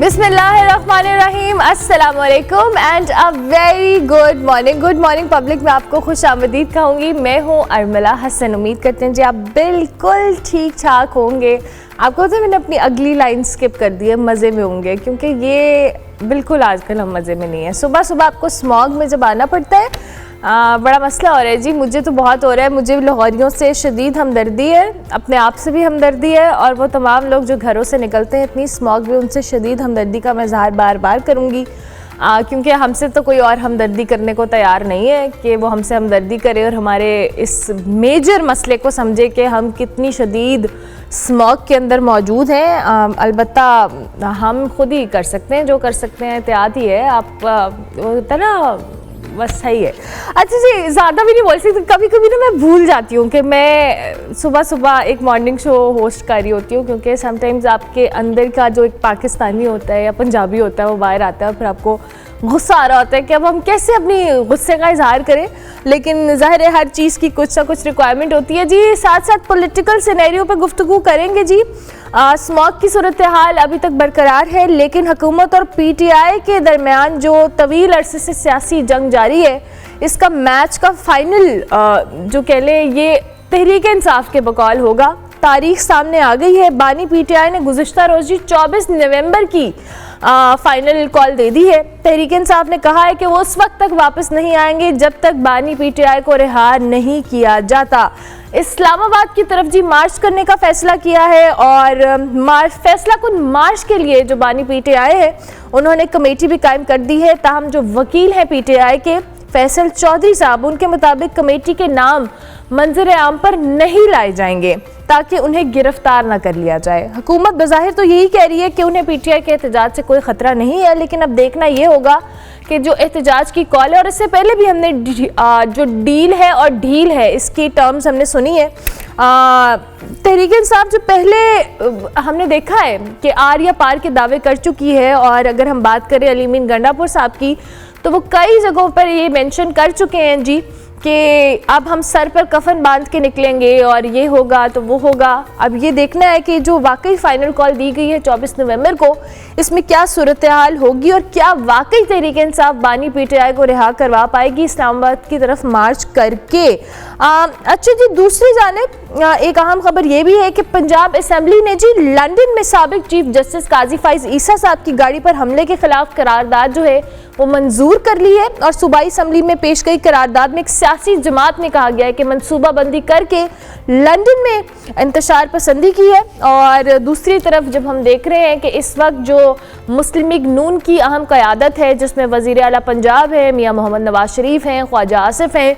बिस्मिल्लाहिर्रहमानिर्रहीम, अस्सलाम वालेकुम and a very good morning public. मैं आपको खुश आमदीद कहूँगी। मैं हूँ अर्मिला हसन। उम्मीद करते हैं जी आप बिल्कुल ठीक ठाक होंगे। आपको तो मैंने अपनी अगली लाइन स्किप कर दी है, मज़े में होंगे, क्योंकि ये बिल्कुल आजकल हम मज़े में नहीं है। सुबह सुबह आपको स्मॉग में जब आना पड़ता है बड़ा मसला हो रहा है जी। मुझे तो बहुत हो रहा है। मुझे लाहौरियों से शदीद हमदर्दी है, अपने आप से भी हमदर्दी है, और वो तमाम लोग जो घरों से निकलते हैं इतनी स्मॉग में, उनसे शदीद हमदर्दी का मैं इज़हार बार बार करूँगी, क्योंकि हमसे तो कोई और हमदर्दी करने को तैयार नहीं है कि वो हमसे हमदर्दी करे और हमारे इस मेजर मसले को समझे कि हम कितनी शदीद स्मॉग के अंदर मौजूद हैं। अलबत्ता हम खुद ही कर सकते हैं, जो कर सकते हैं एहतियात ही है। आप तरह बस सही है। अच्छा जी, ज़्यादा भी नहीं बोल सकती। कभी कभी ना मैं भूल जाती हूँ कि मैं सुबह सुबह एक मॉर्निंग शो होस्ट कर रही होती हूँ, क्योंकि समटाइम्स आपके अंदर का जो एक पाकिस्तानी होता है या पंजाबी होता है वो बाहर आता है, और फिर आपको गुस्सा आ रहा होता है कि अब हम कैसे अपनी गुस्से का इजहार करें। लेकिन ज़ाहिर है हर चीज़ की कुछ ना कुछ रिक्वायरमेंट होती है जी। साथ साथ पॉलिटिकल सिनेरियो पे गुफ्तगू करेंगे जी। स्मॉग की सूरत हाल अभी तक बरकरार है, लेकिन हुकूमत और PTI के दरमियान जो तवील अरसे से सियासी जंग जारी है, इसका मैच का फाइनल जो कह लें ये तहरीक इंसाफ के बकौल होगा। तारीख सामने आ गई है। बानी PTI ने गुज़िश्ता रोज़ 24 नवंबर की फाइनल कॉल दे दी है। तहरीक इंसाफ ने कहा है कि वो उस वक्त तक वापस नहीं आएंगे जब तक बानी PTI को रिहा नहीं किया जाता। इस्लामाबाद की तरफ जी मार्च करने का फैसला किया है, और फैसला कुन मार्च के लिए जो बानी PTI है उन्होंने कमेटी भी कायम कर दी है। ताहम जो वकील हैं PTI के फैसल चौधरी साहब, उनके मुताबिक कमेटी के नाम मंजर आम पर नहीं लाए जाएंगे ताकि उन्हें गिरफ्तार ना कर लिया जाए। हुकूमत बज़ाहिर तो यही कह रही है कि उन्हें PTI के एहतजाज से कोई ख़तरा नहीं है, लेकिन अब देखना ये होगा कि जो एहतजाज की कॉल है, और इससे पहले भी हमने जो डील है और ढील है इसकी टर्म्स हमने सुनी है। तहरीक इंसाफ जो पहले हमने देखा है कि आर या पार के दावे कर चुकी है, और अगर हम बात करें अली मीन गंडापुर साहब की, तो वो कई जगहों पर ये मेंशन कर चुके हैं जी कि अब हम सर पर कफन बांध के निकलेंगे और ये होगा तो वो होगा। अब ये देखना है कि जो वाकई फाइनल कॉल दी गई है 24 नवंबर को, इसमें क्या सूरत हाल होगी और क्या वाकई तहरीक इंसाफ बानी PTI को रिहा करवा पाएगी इस्लामाबाद की तरफ मार्च करके। अच्छा जी, दूसरी जानिब एक अहम खबर ये भी है कि पंजाब असेंबली ने जी लंदन में साबिक चीफ जस्टिस काजी फाइज ईसा साहब की गाड़ी पर हमले के खिलाफ करारदाद जो है वो मंजूर कर ली है, और सूबाई असम्बली में पेश गई करारदाद में एक सियासी जमात ने कहा गया है कि मनसूबाबंदी करके लंदन में इंतशार पसंदी की है। और दूसरी तरफ जब हम देख रहे हैं कि इस वक्त जो मुस्लिम लीग नून की अहम क़यादत है, जिसमें वज़ीर आला पंजाब है मियाँ मोहम्मद नवाज शरीफ हैं, ख्वाजा आसिफ हैं,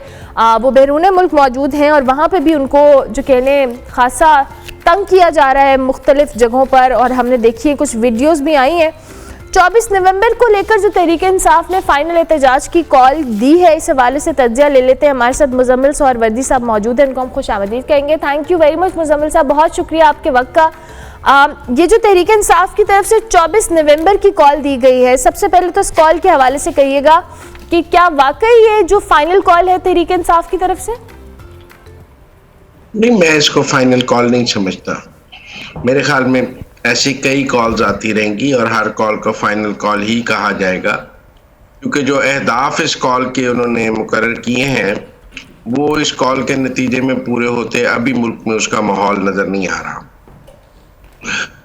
वो बैरून मुल्क मौजूद हैं, और वहाँ पर भी उनको जो कह लें खासा तंग किया जा रहा है मुख्तलिफ जगहों पर। और हमने देखिए कुछ वीडियोज़ भी आई हैं। 24 नवंबर को लेकर जो तहरीक इंसाफ ने फाइनल एहतजाज की कॉल दी है, इस हवाले से तज्जिया ले लेते हैं। हमारे साथ मुजम्मिल सोहरवर्दी साहब मौजूद हैं, उनको हम खुश आमदीद कहेंगे। Thank you very much Muzammil साहब, बहुत शुक्रिया आपके वक्त का। ये जो तहरीक इंसाफ की तरफ से 24 नवंबर की कॉल दी गई है, सबसे पहले तो इस कॉल के हवाले से कहिएगा कि क्या वाकई ये जो फाइनल कॉल है तहरीक इंसाफ की तरफ से? नहीं, मैं इसको फाइनल कॉल नहीं समझता। मेरे ख्याल में ऐसी कई कॉल्स आती रहेंगी और हर कॉल को फाइनल कॉल ही कहा जाएगा, क्योंकि जो अहदाफ इस कॉल के उन्होंने मुकर्रर किए हैं वो इस कॉल के नतीजे में पूरे होते अभी मुल्क में उसका माहौल नज़र नहीं आ रहा।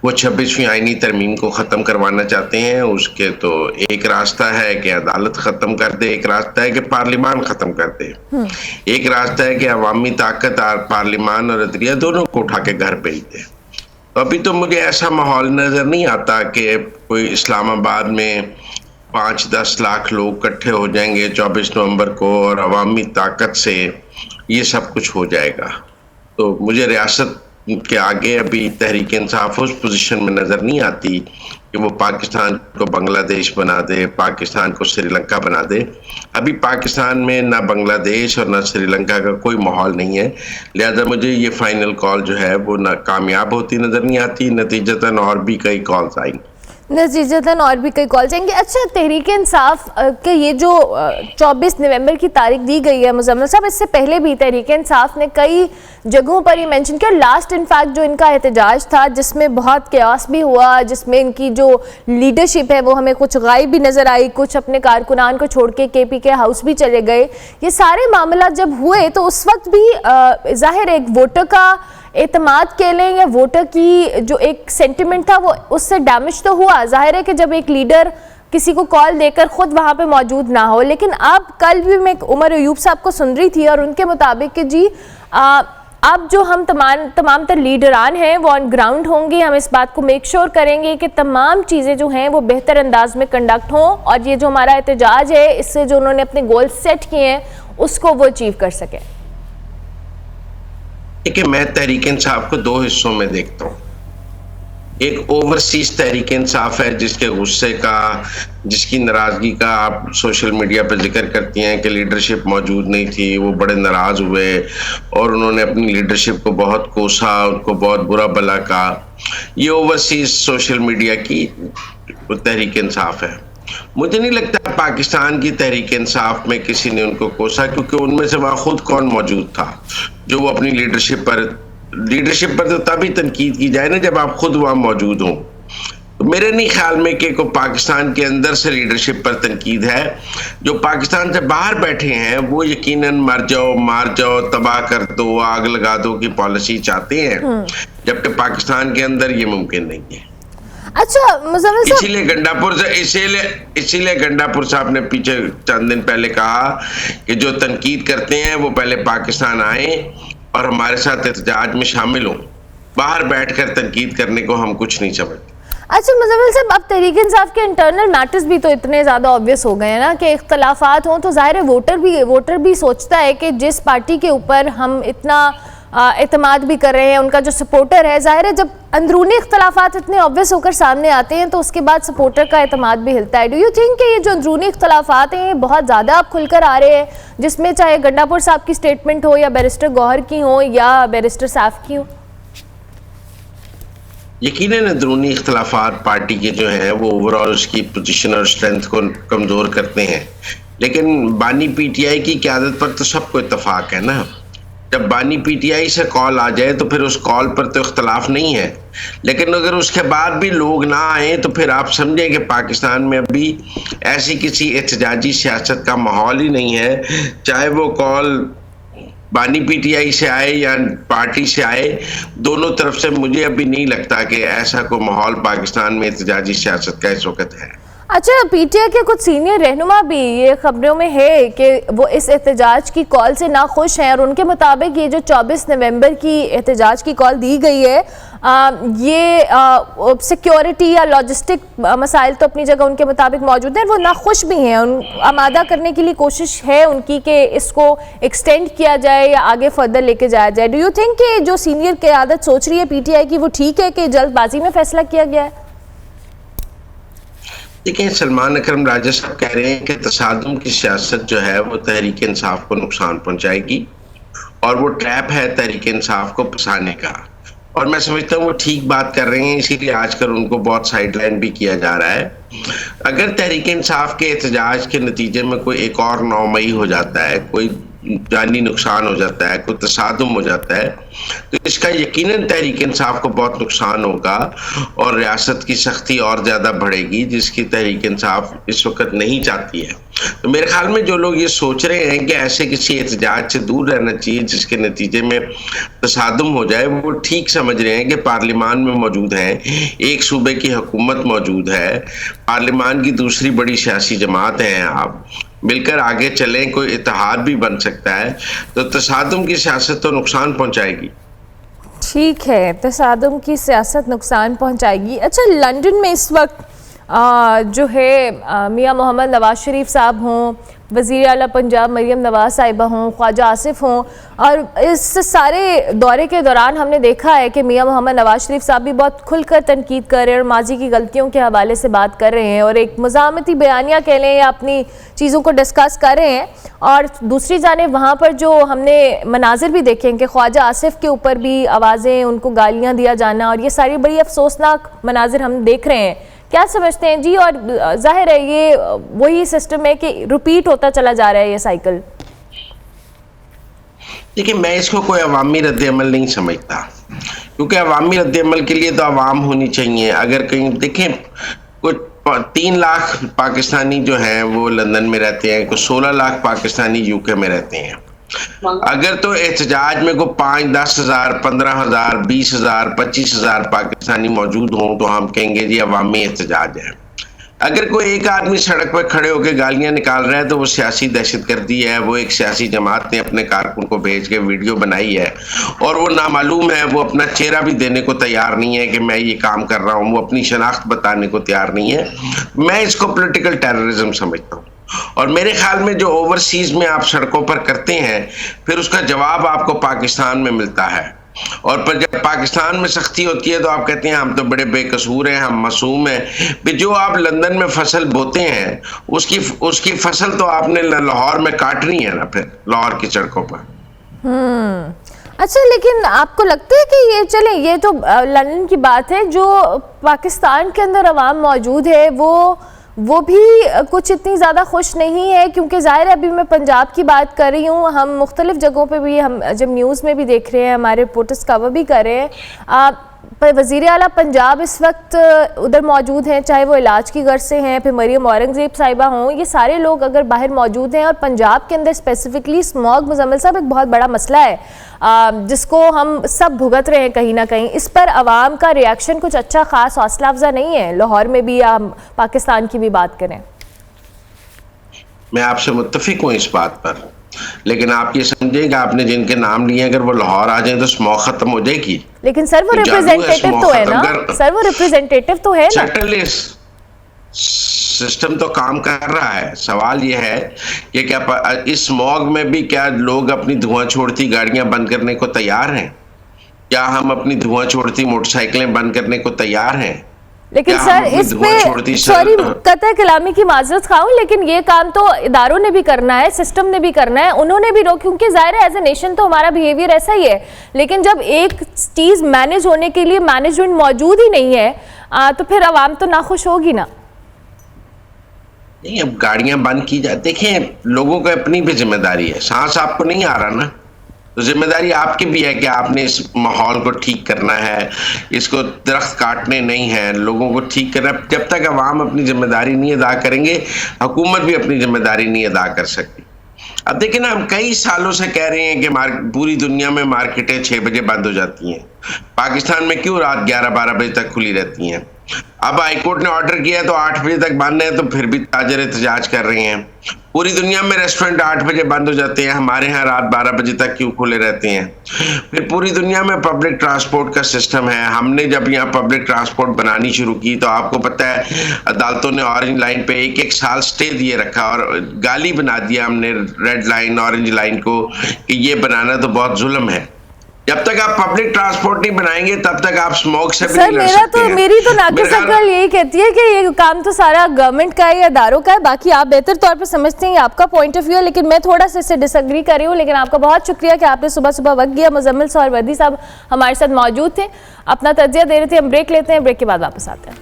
वो 26वीं आईनी तरमीम को ख़त्म करवाना चाहते हैं। उसके तो एक रास्ता है कि अदालत ख़त्म कर दे, एक रास्ता है कि पार्लियामान ख़त्म कर दे, एक रास्ता है कि अवामी ताकत पार्लियामान और अदलिया दोनों को उठा के घर भेज दे। अभी तो मुझे ऐसा माहौल नज़र नहीं आता कि कोई इस्लामाबाद में 5-10 लाख लोग इकट्ठे हो जाएंगे 24 नवंबर को और अवामी ताकत से ये सब कुछ हो जाएगा। तो मुझे रियासत के आगे अभी तहरीक इंसाफ उस पोजीशन में नज़र नहीं आती कि वो पाकिस्तान को बांग्लादेश बना दे, पाकिस्तान को श्रीलंका बना दे। अभी पाकिस्तान में ना बांग्लादेश और ना श्रीलंका का कोई माहौल नहीं है, लिहाजा मुझे ये फाइनल कॉल जो है वो ना कामयाब होती नज़र नहीं आती। नतीजतन और भी कई कॉल्स आएंगी। नतीजतन और भी कई कॉल जाएंगे। अच्छा, तहरीक इंसाफ के ये जो 24 नवंबर की तारीख दी गई है मुजम्मिल साहब, इससे पहले भी तहरीक इंसाफ ने कई जगहों पर ये मेंशन किया, लास्ट इनफैक्ट जो इनका एहतजाज था जिसमें बहुत क्यास भी हुआ, जिसमें इनकी जो लीडरशिप है वो हमें कुछ गायब भी नज़र आई, कुछ अपने कारकुनान को छोड़ के KPK हाउस भी चले गए। ये सारे मामला जब हुए तो उस वक्त भी जाहिर एक वोटर का एतमाद कह लें या वोटर की जो एक सेंटिमेंट था वो उससे डैमेज तो हुआ। जाहिर है कि जब एक लीडर किसी को कॉल देकर खुद वहाँ पे मौजूद ना हो, लेकिन अब कल भी मैं उमर अयूब साहब को सुन रही थी और उनके मुताबिक कि जी अब जो हम तमाम तर लीडरान हैं वो ऑन ग्राउंड होंगे, हम इस बात को मेक श्योर करेंगे कि तमाम चीज़ें जो हैं वो बेहतर अंदाज में कंडक्ट हों और ये जो हमारा एहतजाज है इससे जो उन्होंने अपने गोल सेट किए हैं उसको वो अचीव कर सकें। देखिए, मैं तहरीक इंसाफ को दो हिस्सों में देखता हूँ। एक ओवरसीज तहरीक इंसाफ है जिसके गुस्से का, जिसकी नाराजगी का आप सोशल मीडिया पर जिक्र करती हैं कि लीडरशिप मौजूद नहीं थी, वो बड़े नाराज हुए और उन्होंने अपनी लीडरशिप को बहुत कोसा, उनको बहुत बुरा भला कहा। ये ओवरसीज सोशल मीडिया की तहरीक इंसाफ है। मुझे नहीं लगता पाकिस्तान की तहरीक इंसाफ में किसी ने उनको कोसा, क्योंकि उनमें से वहाँ खुद कौन मौजूद था जो वो अपनी लीडरशिप पर तो तभी तनकीद की जाए ना जब आप खुद वहाँ मौजूद हों। तो मेरे नहीं ख्याल में कि को पाकिस्तान के अंदर से लीडरशिप पर तनकीद है। जो पाकिस्तान से बाहर बैठे हैं वो यकीनन मर जाओ, मार जाओ, तबाह कर दो, आग लगा दो की पॉलिसी चाहते हैं, जबकि पाकिस्तान के अंदर ये मुमकिन नहीं है। अच्छा मुजम्मिल साहब, इसीलिए गंडापुर साहब ने पीछे चंद दिन पहले कहा कि जो तनकीद करते हैं वो पहले पाकिस्तान आए और हमारे साथ एहतजाज में शामिल हों, बाहर बैठकर तनकीद करने को हम कुछ नहीं समझते। अच्छा मुजम्मिल साहब, अब तहरीक इंसाफ के इंटरनल मैटर्स भी तो इतने ज़्यादा ऑब्वियस हो गए हैं ना कि इख्तलाफात हों तो ज़ाहिर है वोटर भी सोचता है कि जिस पार्टी के ऊपर हम इतना एतमाद भी कर रहे हैं, उनका जो सपोर्टर है, जाहिर है जब अंदरूनी इख्तलाफात इतने ऑब्वियस होकर सामने आते हैं तो उसके बाद सपोर्टर का एतमाद भी हिलता है। डू यू थिंक कि ये जो अंदरूनी इख्तलाफात हैं ये बहुत ज़्यादा अब खुलकर आ रहे हैं, जिसमें चाहे गंडापुर साहब की स्टेटमेंट हो या बैरिस्टर गौहर की हो या बैरिस्टर साफ की हो? यकीनन अंदरूनी इख्तलाफात पार्टी के जो हैं वो ओवरऑल उसकी पोजीशन और स्ट्रेंथ को कमज़ोर करते हैं, लेकिन बानी PTI की क़यादत पर तो सबको इत्तफाक है ना। जब बानी PTI से कॉल आ जाए तो फिर उस कॉल पर तो इख्तलाफ नहीं है, लेकिन अगर उसके बाद भी लोग ना आए तो फिर आप समझें कि पाकिस्तान में अभी ऐसी किसी एहतजाजी सियासत का माहौल ही नहीं है, चाहे वो कॉल बानी PTI से आए या पार्टी से आए, दोनों तरफ से मुझे अभी नहीं लगता कि ऐसा कोई माहौल पाकिस्तान में एहतजाजी सियासत का इस वक्त है। अच्छा, PTI के कुछ सीनियर रहनुमा भी ये खबरों में है कि वो इस एहतजाज की कॉल से नाखुश हैं और उनके मुताबिक ये जो 24 नवंबर की एहतजाज की कॉल दी गई है ये सिक्योरिटी या लॉजिस्टिक मसाइल तो अपनी जगह उनके मुताबिक मौजूद हैं, वो नाखुश भी हैं, आमादा करने के लिए कोशिश है उनकी कि इसको एक्सटेंड किया जाए या आगे फर्दर लेके जाया जाए। डू यू थिंक कि जो सीनियर क़यादत सोच रही है PTI की वो ठीक है कि जल्दबाजी में फैसला किया गया है? देखिए, सलमान अकरम राजा साहब कह रहे हैं कि तसादुम की सियासत जो है वो तहरीक इंसाफ को नुकसान पहुंचाएगी और वो ट्रैप है तहरीक इंसाफ को फंसाने का, और मैं समझता हूँ वो ठीक बात कर रहे हैं, इसीलिए आजकल उनको बहुत साइडलाइन भी किया जा रहा है। अगर तहरीक इंसाफ के एहतजाज के नतीजे में कोई एक और 9 मई हो जाता है, कोई जानी नुकसान हो जाता है, कोई तसादुम हो जाता है, तो इसका यकीनन तहरीक इंसाफ को बहुत नुकसान होगा और रियासत की सख्ती और ज़्यादा बढ़ेगी, जिसकी तहरीक इंसाफ इस वक्त नहीं चाहती है। तो मेरे ख्याल में जो लोग ये सोच रहे हैं कि ऐसे किसी एहतजाज से दूर रहना चाहिए जिसके नतीजे में तसादुम हो जाए, वो ठीक समझ रहे हैं कि पार्लियामान में मौजूद हैं, एक सूबे की हुकूमत मौजूद है, पार्लियामान की दूसरी बड़ी सियासी जमात हैं, आप मिलकर आगे चलें, कोई इत्तेहाद भी बन सकता है, तो तसादुम की सियासत तो नुकसान पहुंचाएगी। ठीक है, तसादुम की सियासत नुकसान पहुंचाएगी। अच्छा, लंदन में इस वक्त जो है मियां मोहम्मद नवाज शरीफ साहब हों, वज़ीर आला पंजाब मरीम नवाज साहिबा हों, ख्वाजा आसिफ हों, और इस सारे दौरे के दौरान हमने देखा है कि मियां मोहम्मद नवाज शरीफ साहब भी बहुत खुलकर तनकीद कर रहे हैं और माजी की गलतियों के हवाले से बात कर रहे हैं और एक मज़ामती बयानिया कह लें या अपनी चीज़ों को डिस्कस कर रहे हैं। और दूसरी जानिब वहाँ पर जो हमने मनाजिर भी देखे हैं कि ख्वाजा आसिफ के ऊपर भी आवाज़ें, उनको गालियाँ दिया जाना, और ये सारी बड़ी अफसोसनाक मनाजिर हम देख रहे हैं क्या समझते हैं जी? और जाहिर है ये वही सिस्टम है कि रिपीट होता चला जा रहा है ये साइकिल। देखिए, मैं इसको कोई अवामी रद्द-ए-अमल नहीं समझता, क्योंकि अवामी रद्द-ए-अमल के लिए तो अवाम होनी चाहिए। अगर कहीं देखें, कुछ 3 लाख पाकिस्तानी जो हैं वो लंदन में रहते हैं, कुछ 16 लाख पाकिस्तानी यूके में रहते हैं। अगर तो एहतजाज में को 5, 10,000, 15,000, 20,000, 25,000 पाकिस्तानी मौजूद हों तो हम कहेंगे जी अवामी एहतजाज है। अगर कोई एक आदमी सड़क पर खड़े होकर गालियां निकाल रहा है तो वो सियासी दहशतगर्दी है। वो एक सियासी जमात ने अपने कारकुन को भेज के वीडियो बनाई है और वो नामालूम है, वो अपना चेहरा भी देने को तैयार नहीं है कि मैं ये काम कर रहा हूँ, वो अपनी शनाख्त बताने को तैयार नहीं है। मैं इसको पॉलिटिकल टेररिज्म समझता हूँ। और मेरे ख्याल में जो ओवरसीज में आप सड़कों पर करते हैं फिर उसका जवाब आपको पाकिस्तान में मिलता है। और पर जब पाकिस्तान में सख्ती होती है तो आप कहते हैं हम तो बड़े बेकसूर हैं, हम मासूम हैं। फिर जो आप लंदन में फसल बोते हैं उसकी फसल तो आपने लाहौर में काटनी है ना, फिर लाहौर की सड़कों पर। अच्छा, लेकिन आपको लगता है कि ये चले, ये तो लंदन की बात है, जो पाकिस्तान के अंदर अवाम मौजूद है वो भी कुछ इतनी ज़्यादा खुश नहीं है? क्योंकि ज़ाहिर है, अभी मैं पंजाब की बात कर रही हूँ, हम मुख्तलिफ जगहों पे भी, हम जब न्यूज़ में भी देख रहे हैं, हमारे रिपोर्टर्स कवर भी कर रहे हैं, वज़ीर आला पंजाब इस वक्त उधर मौजूद हैं, चाहे वो इलाज की गर्ज से हैं, फिर मरियम औरंगज़ेब साहिबा हों, ये सारे लोग अगर बाहर मौजूद हैं। और पंजाब के अंदर स्पेसिफिकली स्मॉग, मुज़म्मिल साहब, एक बहुत बड़ा मसला है जिसको हम सब भुगत रहे हैं कहीं ना कहीं। इस पर आवाम का रिएक्शन कुछ अच्छा खास हौसला अफजा नहीं है, लाहौर में भी या पाकिस्तान की भी बात करें। मैं आपसे मुत्तफिक हूँ इस बात पर, लेकिन आप ये समझेंगे आपने जिनके नाम लिए अगर वो लाहौर आ जाए तो स्मॉग खत्म हो जाएगी। लेकिन सर वो रिप्रेजेंटेटिव तो है ना, सर वो रिप्रेजेंटेटिव तो है ना। सिस्टम तो काम कर रहा है। सवाल ये है कि क्या इस स्मॉग में भी क्या लोग अपनी धुआं छोड़ती गाड़ियां बंद करने को तैयार हैं? क्या हम अपनी धुआं छोड़ती मोटरसाइकिलें बंद करने को तैयार हैं? लेकिन सर इस पे, सॉरी कतई कलामी की माजरत खाऊं, लेकिन ये काम तो इदारों ने भी करना है, सिस्टम ने भी करना है, उन्होंने भी रोक, क्योंकि जाहिर है एज ए नेशन तो हमारा बिहेवियर ऐसा ही है। लेकिन जब एक चीज़ मैनेज होने के लिए मैनेजमेंट मौजूद ही नहीं है तो फिर आवाम तो नाखुश होगी ना। नहीं, अब गाड़ियां बंद की जाए, देखें लोगों को अपनी भी जिम्मेदारी है। सांस आपको नहीं आ रहा ना, तो जिम्मेदारी आपकी भी है कि आपने इस माहौल को ठीक करना है, इसको दरख्त काटने नहीं है, लोगों को ठीक करना। जब तक अवाम अपनी जिम्मेदारी नहीं अदा करेंगे, हुकूमत भी अपनी जिम्मेदारी नहीं अदा कर सकती। अब देखिए ना, हम कई सालों से कह रहे हैं कि पूरी दुनिया में मार्केटें 6 बजे बंद हो जाती हैं, पाकिस्तान में क्यों रात 11-12 बजे तक खुली रहती हैं? अब हाईकोर्ट ने ऑर्डर किया तो 8 बजे तक बंद है, तो फिर भी ताजर एहतजाज कर रहे हैं। पूरी दुनिया में रेस्टोरेंट 8 बजे बंद हो जाते हैं, हमारे यहाँ रात 12 बजे तक क्यों खुले रहते हैं? फिर पूरी दुनिया में पब्लिक ट्रांसपोर्ट का सिस्टम है। हमने जब यहाँ पब्लिक ट्रांसपोर्ट बनानी शुरू की तो आपको पता है अदालतों ने ऑरेंज लाइन पे 1-1 साल स्टे दिए रखा और गाली बना दिया हमने रेड लाइन ऑरेंज लाइन को कि ये बनाना तो बहुत जुल्म है। जब तक आप पब्लिक ट्रांसपोर्ट नहीं बनाएंगे तब तक आप स्मॉग से भी नहीं लड़ सकते हैं। मेरी तो नाक़िस अक्ल यही कहती है कि ये काम तो सारा गवर्नमेंट का है या इदारों का है। बाकी आप बेहतर तौर पर समझते हैं, आपका पॉइंट ऑफ व्यू है, लेकिन मैं थोड़ा सा इससे डिसएग्री कर रही हूँ। लेकिन आपका बहुत शुक्रिया कि आपने सुबह सुबह वक्त दिया। मुज़म्मिल सहरवर्दी साहब हमारे साथ मौजूद थे, अपना तज्ज़िया दे रहे थे। हम ब्रेक लेते हैं, ब्रेक के बाद वापस आते हैं।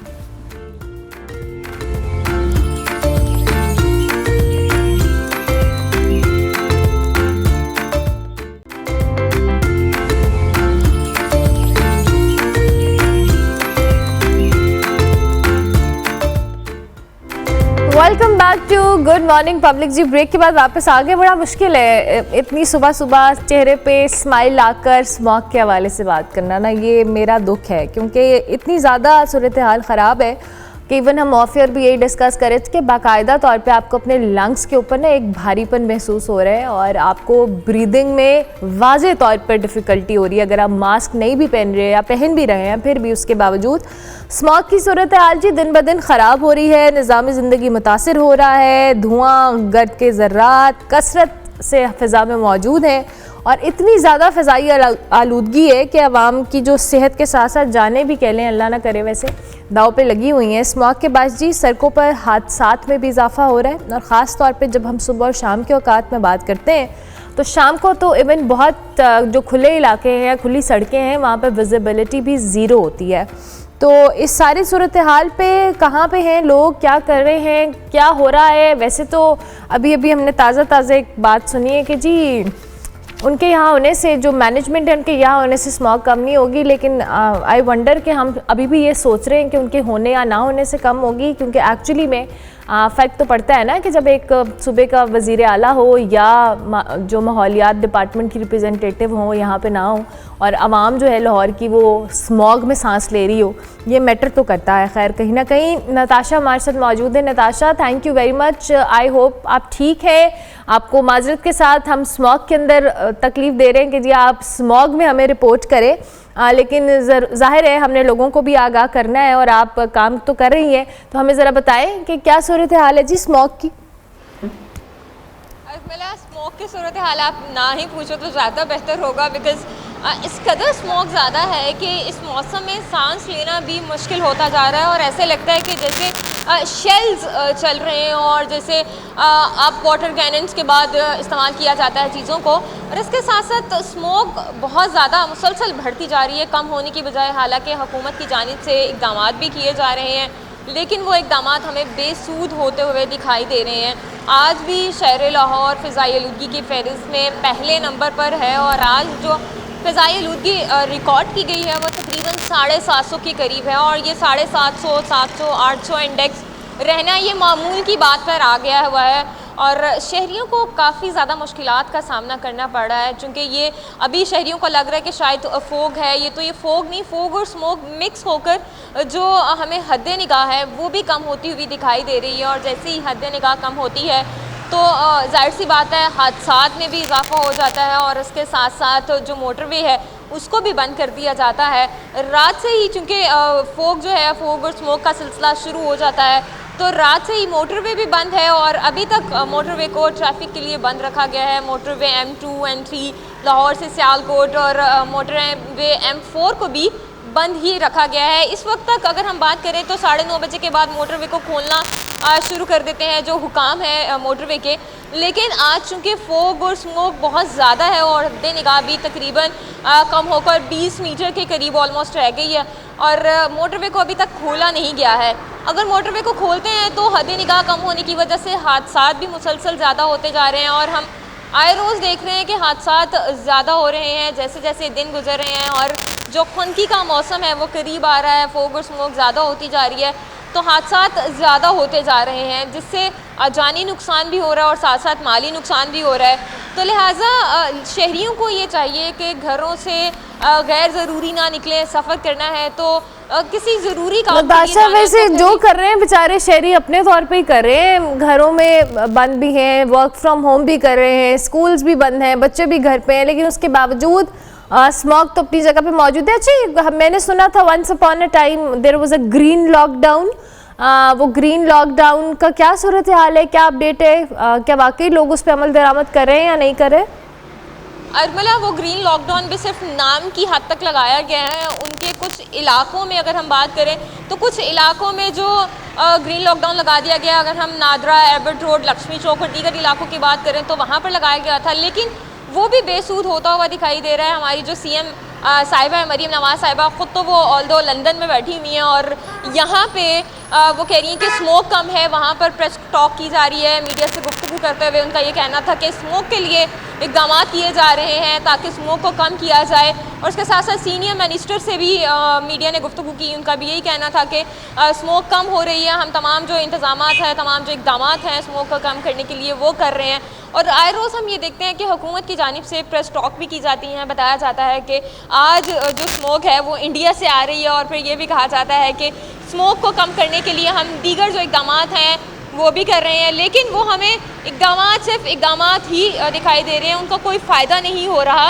Welcome back to good morning public ji. Break के बाद वापस आ गए। बड़ा मुश्किल है इतनी सुबह सुबह चेहरे पे स्माइल लाकर स्मॉग के हवाले से बात करना ना, ये मेरा दुख है, क्योंकि इतनी ज़्यादा सूरत हाल ख़राब है कि इवन हम ऑफियर भी यही डिस्कस करें कि बाकायदा तौर पे आपको अपने लंग्स के ऊपर ना एक भारीपन महसूस हो रहा है और आपको ब्रीदिंग में वाज़े तौर पर डिफ़िकल्टी हो रही है। अगर आप मास्क नहीं भी पहन रहे या पहन भी रहे हैं फिर भी उसके बावजूद स्मॉग की सूरत हाल जी दिन ब दिन ख़राब हो रही है। निज़ाम ज़िंदगी मुतासिर हो रहा है, धुआं, गर्द के ज़र्रात कसरत से फ़िज़ा में मौजूद हैं और इतनी ज़्यादा फ़िज़ाई आलूदगी है कि आवाम की जो सेहत के साथ साथ जाने भी कह लें, अल्लाह ना करे, वैसे दाव पे लगी हुई हैं। स्मॉग के बाद जी सड़कों पर हादसात में भी इजाफा हो रहा है और ख़ास तौर पे जब हम सुबह और शाम के औकात में बात करते हैं तो शाम को तो इवन बहुत जो खुले इलाके हैं, खुली सड़कें हैं, वहाँ पर विजिबिलिटी भी ज़ीरो होती है। तो इस सारी सूरत हाल पे कहाँ पे हैं लोग, क्या कर रहे हैं, क्या हो रहा है? वैसे तो अभी अभी हमने ताज़ा एक बात सुनी है कि जी उनके यहाँ होने से, जो मैनेजमेंट है उनके यहाँ होने से स्मॉग कम नहीं होगी, लेकिन आई वंडर कि हम अभी भी ये सोच रहे हैं कि उनके होने या ना होने से कम होगी, क्योंकि एक्चुअली में फ़र्क तो पड़ता है ना कि जब एक सूबे का वज़ीर आला हो या जो माहौलियात डिपार्टमेंट की रिप्रेजेंटेटिव हो यहाँ पे ना हो और आवाम जो है लाहौर की वो स्मॉग में सांस ले रही हो, ये मैटर तो करता है। खैर, कहीं ना कहीं नताशा हमारे साथ मौजूद है। Natasha, thank you very much. I hope आप ठीक हैं। आपको माजरत के साथ हम स्मॉग के अंदर तकलीफ़ दे रहे हैं कि जी आप स्मॉग में हमें रिपोर्ट करें, लेकिन ज़ाहिर है हमने लोगों को भी आगाह करना है और आप काम तो कर रही हैं, तो हमें ज़रा बताएं कि क्या सूरत हाल है जी स्मॉग की। स्मॉग की सूरत हाल आप ना ही पूछो तो ज़्यादा बेहतर होगा, बिकॉज़ इस कदर स्मॉग ज़्यादा है कि इस मौसम में सांस लेना भी मुश्किल होता जा रहा है और ऐसे लगता है कि जैसे शेल्स चल रहे हैं और जैसे आप वाटर कैनन्स के बाद इस्तेमाल किया जाता है चीज़ों को। और इसके साथ साथ स्मॉग बहुत ज़्यादा मुसलसल बढ़ती जा रही है, कम होने की बजाय। हालांकि हुकूमत की जानिब से इक़दामात भी किए जा रहे हैं, लेकिन वो इक़दामात हमें बेसूद होते हुए दिखाई दे रहे हैं। आज भी शहर लाहौर फ़िज़ाई आलूदगी की फ़हरिस्त में पहले नंबर पर है और आज जो फ़िज़ाई आलूदगी रिकॉर्ड की गई है वो तकरीबन 750 के करीब है और ये 750, 700, 800 इंडेक्स रहना ये मामूल की बात पर आ गया हुआ है और शहरियों को काफ़ी ज़्यादा मुश्किलात का सामना करना पड़ रहा है, क्योंकि ये अभी शहरियों को लग रहा है कि शायद फ़ोग है। ये तो ये फ़ोग नहीं, फ़ोग और स्मोक मिक्स होकर जो हमें हद निगाह है वो भी कम होती हुई दिखाई दे रही है और जैसे ही हद निगाह कम होती है तो जाहिर सी बात है हादसात में भी इजाफा हो जाता है और इसके साथ साथ जो मोटरवे है उसको भी बंद कर दिया जाता है। रात से ही चूँकि फ़ोग जो है, फ़ोग और स्मोक का सिलसिला शुरू हो जाता है, तो रात से ही मोटरवे भी बंद है और अभी तक मोटरवे को ट्रैफिक के लिए बंद रखा गया है। मोटरवे M2, M3 लाहौर से सियालकोट और मोटरवे M4 को भी बंद ही रखा गया है। इस वक्त तक अगर हम बात करें तो 9:30 बजे के बाद मोटरवे को खोलना शुरू कर देते हैं जो हुकाम है मोटरवे के, लेकिन आज चूँकि फ़ोग और स्मोक बहुत ज़्यादा है और हद निगाह भी तकरीबन कम होकर 20 मीटर के करीब ऑलमोस्ट रह गई है और मोटरवे को अभी तक खोला नहीं गया है। अगर मोटरवे को खोलते हैं तो हद निगाह कम होने की वजह से हादसात भी मुसलसल ज़्यादा होते जा रहे हैं और हम आए रोज़ देख रहे हैं कि हादसात ज़्यादा हो रहे हैं जैसे जैसे दिन गुजर रहे हैं और जो खुनकी का मौसम है वो करीब आ रहा है, फ़ोग और स्मोक ज़्यादा होती जा रही है, तो हादसात ज़्यादा होते जा रहे हैं जिससे जानी नुकसान भी हो रहा है और साथ साथ माली नुकसान भी हो रहा है। तो लिहाजा शहरियों को ये चाहिए कि घरों से गैर ज़रूरी ना निकलें। सफ़र करना है तो किसी ज़रूरी काम वैसे जो कर रहे हैं बेचारे शहरी अपने तौर पे ही कर रहे हैं, घरों में बंद भी हैं, वर्क फ्रॉम होम भी कर रहे हैं, स्कूल्स भी बंद हैं, बच्चे भी घर पे हैं, लेकिन उसके बावजूद स्मॉग तो अपनी जगह पे मौजूद है। अच्छा, मैंने सुना था once upon a time there was a green lockdown, वो ग्रीन लॉकडाउन का क्या सूरत हाल है, क्या अपडेट है, क्या वाकई लोग उस पर अमल दरामद कर रहे हैं या नहीं कर रहे? अरमला, वो ग्रीन लॉकडाउन भी सिर्फ नाम की हद तक लगाया गया है। उनके कुछ इलाकों में अगर हम बात करें तो कुछ इलाकों में जो ग्रीन लॉकडाउन लगा दिया गया, अगर हम नादरा, एबर्ट रोड, लक्ष्मी चौक और दीगर इलाकों की बात करें तो वहाँ पर लगाया गया था, लेकिन वो भी बेसूद होता हुआ दिखाई दे रहा है। हमारी जो CM साहिबा है, मरीम नवाज़ साहिबा, ख़ुद तो वो ऑल्दो लंदन में बैठी हुई हैं और यहाँ पे वो कह रही हैं कि स्मोक कम है। वहाँ पर प्रेस टॉक की जा रही है, मीडिया से गुफ्तगू करते हुए उनका ये कहना था कि स्मोक के लिए इक़दाम किए जा रहे हैं ताकि स्मोक को कम किया जाए और उसके साथ साथ सीनियर मिनिस्टर से भी मीडिया ने गुफ्तगू की। उनका भी यही कहना था कि स्मोक कम हो रही है, हम तमाम जो इंतज़ामात हैं, तमाम जो इक़दाम हैं स्मोक को कम करने के लिए वो कर रहे हैं। और आए रोज़ हम ये देखते हैं कि हुकूमत की जानिब से प्रेस टॉक भी की जाती हैं, बताया जाता है कि आज जो स्मोक है वो इंडिया से आ रही है और फिर ये भी कहा जाता है कि स्मोक को कम करने के लिए हम दीगर जो इक़दाम हैं वो भी कर रहे हैं, लेकिन वो हमें इक़दाम सिर्फ इक़दाम ही दिखाई दे रहे हैं, उनका कोई फ़ायदा नहीं हो रहा।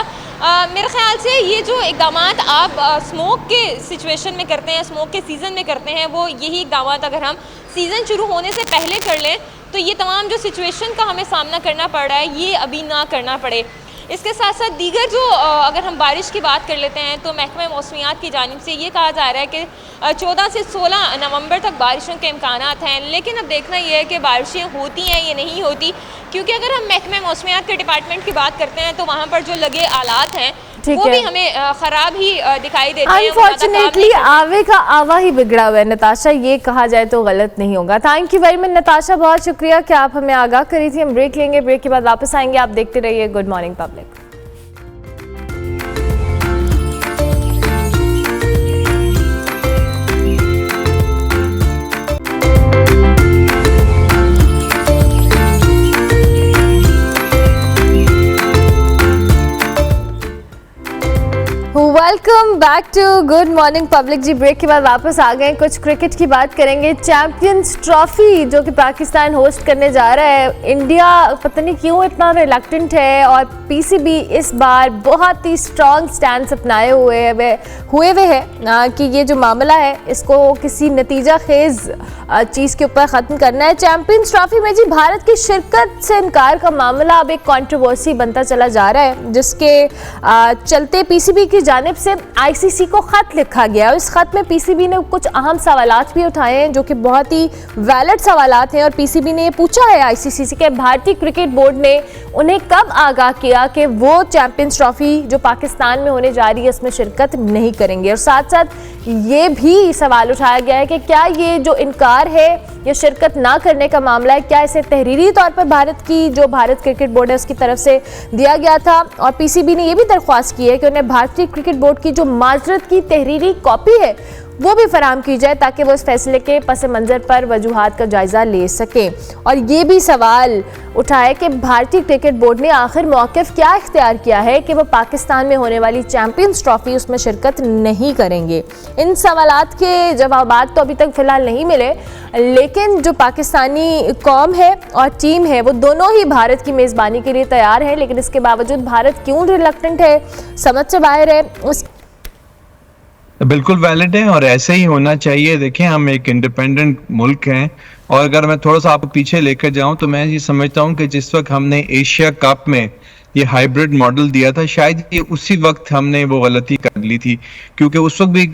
मेरे ख़्याल से ये जो इक़दाम आप स्मोक के सिचुएशन में करते हैं, स्मोक के सीज़न में करते हैं, वो यही इक़दाम अगर हम सीज़न शुरू होने से पहले कर लें तो ये तमाम जो सिचुएशन का हमें सामना करना पड़ रहा है ये अभी ना करना पड़े। इसके साथ साथ दीगर जो अगर हम बारिश की बात कर लेते हैं तो महकमा मौसमियात की जानिब से ये कहा जा रहा है कि 14 से 16 नवंबर तक बारिशों के इम्कानात हैं। लेकिन अब देखना ये है कि बारिशें होती हैं या नहीं होती, क्योंकि अगर हम महकमा मौसमियात के डिपार्टमेंट की बात करते हैं तो वहाँ पर जो लगे आलात हैं वो भी हमें ख़राब ही दिखाई देते हैं। अनफॉर्चुनेटली आवे का आवा ही बिगड़ा हुआ है नताशा, ये कहा जाए तो गलत नहीं होगा। Thank you very much Natasha, बहुत शुक्रिया कि आप हमें आगाह करी थी। हम ब्रेक लेंगे, ब्रेक के बाद वापस आएंगे। आप देखते रहिए good morning public. Welcome back to good morning public ji. Break के बाद वापस आ गए। कुछ क्रिकेट की बात करेंगे। चैंपियंस ट्रॉफी जो कि पाकिस्तान होस्ट करने जा रहा है, इंडिया पता नहीं क्यों इतना रिलक्टेंट है और पीसीबी इस बार बहुत ही स्ट्रॉन्ग स्टैंड अपनाए हुए है कि ये जो मामला है इसको किसी नतीजा खेज चीज़ के ऊपर ख़त्म करना है। चैंपियंस ट्रॉफी में जी भारत की शिरकत से इनकार का मामला अब एक कंट्रोवर्सी बनता चला जा रहा है, जिसके चलते पीसीबी की जानिब से आईसीसी को खत लिखा गया। इस खत में पीसीबी ने कुछ अहम सवालात भी उठाए हैं जो कि बहुत ही वैलिड सवालात हैं और पीसीबी ने ये पूछा है आईसीसी से कि भारतीय क्रिकेट बोर्ड ने उन्हें कब आगाह किया कि वो चैंपियंस ट्रॉफी जो पाकिस्तान में होने जा रही है उसमें शिरकत नहीं करेंगे। और साथ साथ ये भी सवाल उठाया गया है कि क्या ये जो इनकार है या शिरकत ना करने का मामला है, क्या इसे तहरीरी तौर पर भारत क्रिकेट बोर्ड है उसकी तरफ से दिया गया था। और पीसीबी ने यह भी दरख्वास्त की है कि उन्हें भारतीय क्रिकेट बोर्ड की जो माजरत की तहरीरी कॉपी है वो भी फराहम की जाए ताकि वो इस फैसले के पस मंज़र पर वजूहात का जायज़ा ले सकें। और ये भी सवाल उठाए कि भारतीय क्रिकेट बोर्ड ने आखिर मौक़िफ़ क्या इख्तियार किया है कि वो पाकिस्तान में होने वाली चैंपियंस ट्रॉफी उसमें शिरकत नहीं करेंगे। इन सवालात के जवाबात तो अभी तक फ़िलहाल नहीं मिले, लेकिन जो पाकिस्तानी कौम है और टीम है वो दोनों ही भारत की मेज़बानी के लिए तैयार है। लेकिन इसके बावजूद भारत क्यों रिलक्टेंट है, समझ से बाहर है, उस बिल्कुल वैलिड है और ऐसे ही होना चाहिए। देखें, हम एक इंडिपेंडेंट मुल्क हैं और अगर मैं थोड़ा सा आपको पीछे लेकर जाऊं तो मैं ये समझता हूं कि जिस वक्त हमने एशिया कप में ये हाइब्रिड मॉडल दिया था, शायद ये उसी वक्त हमने वो गलती कर ली थी, क्योंकि उस वक्त भी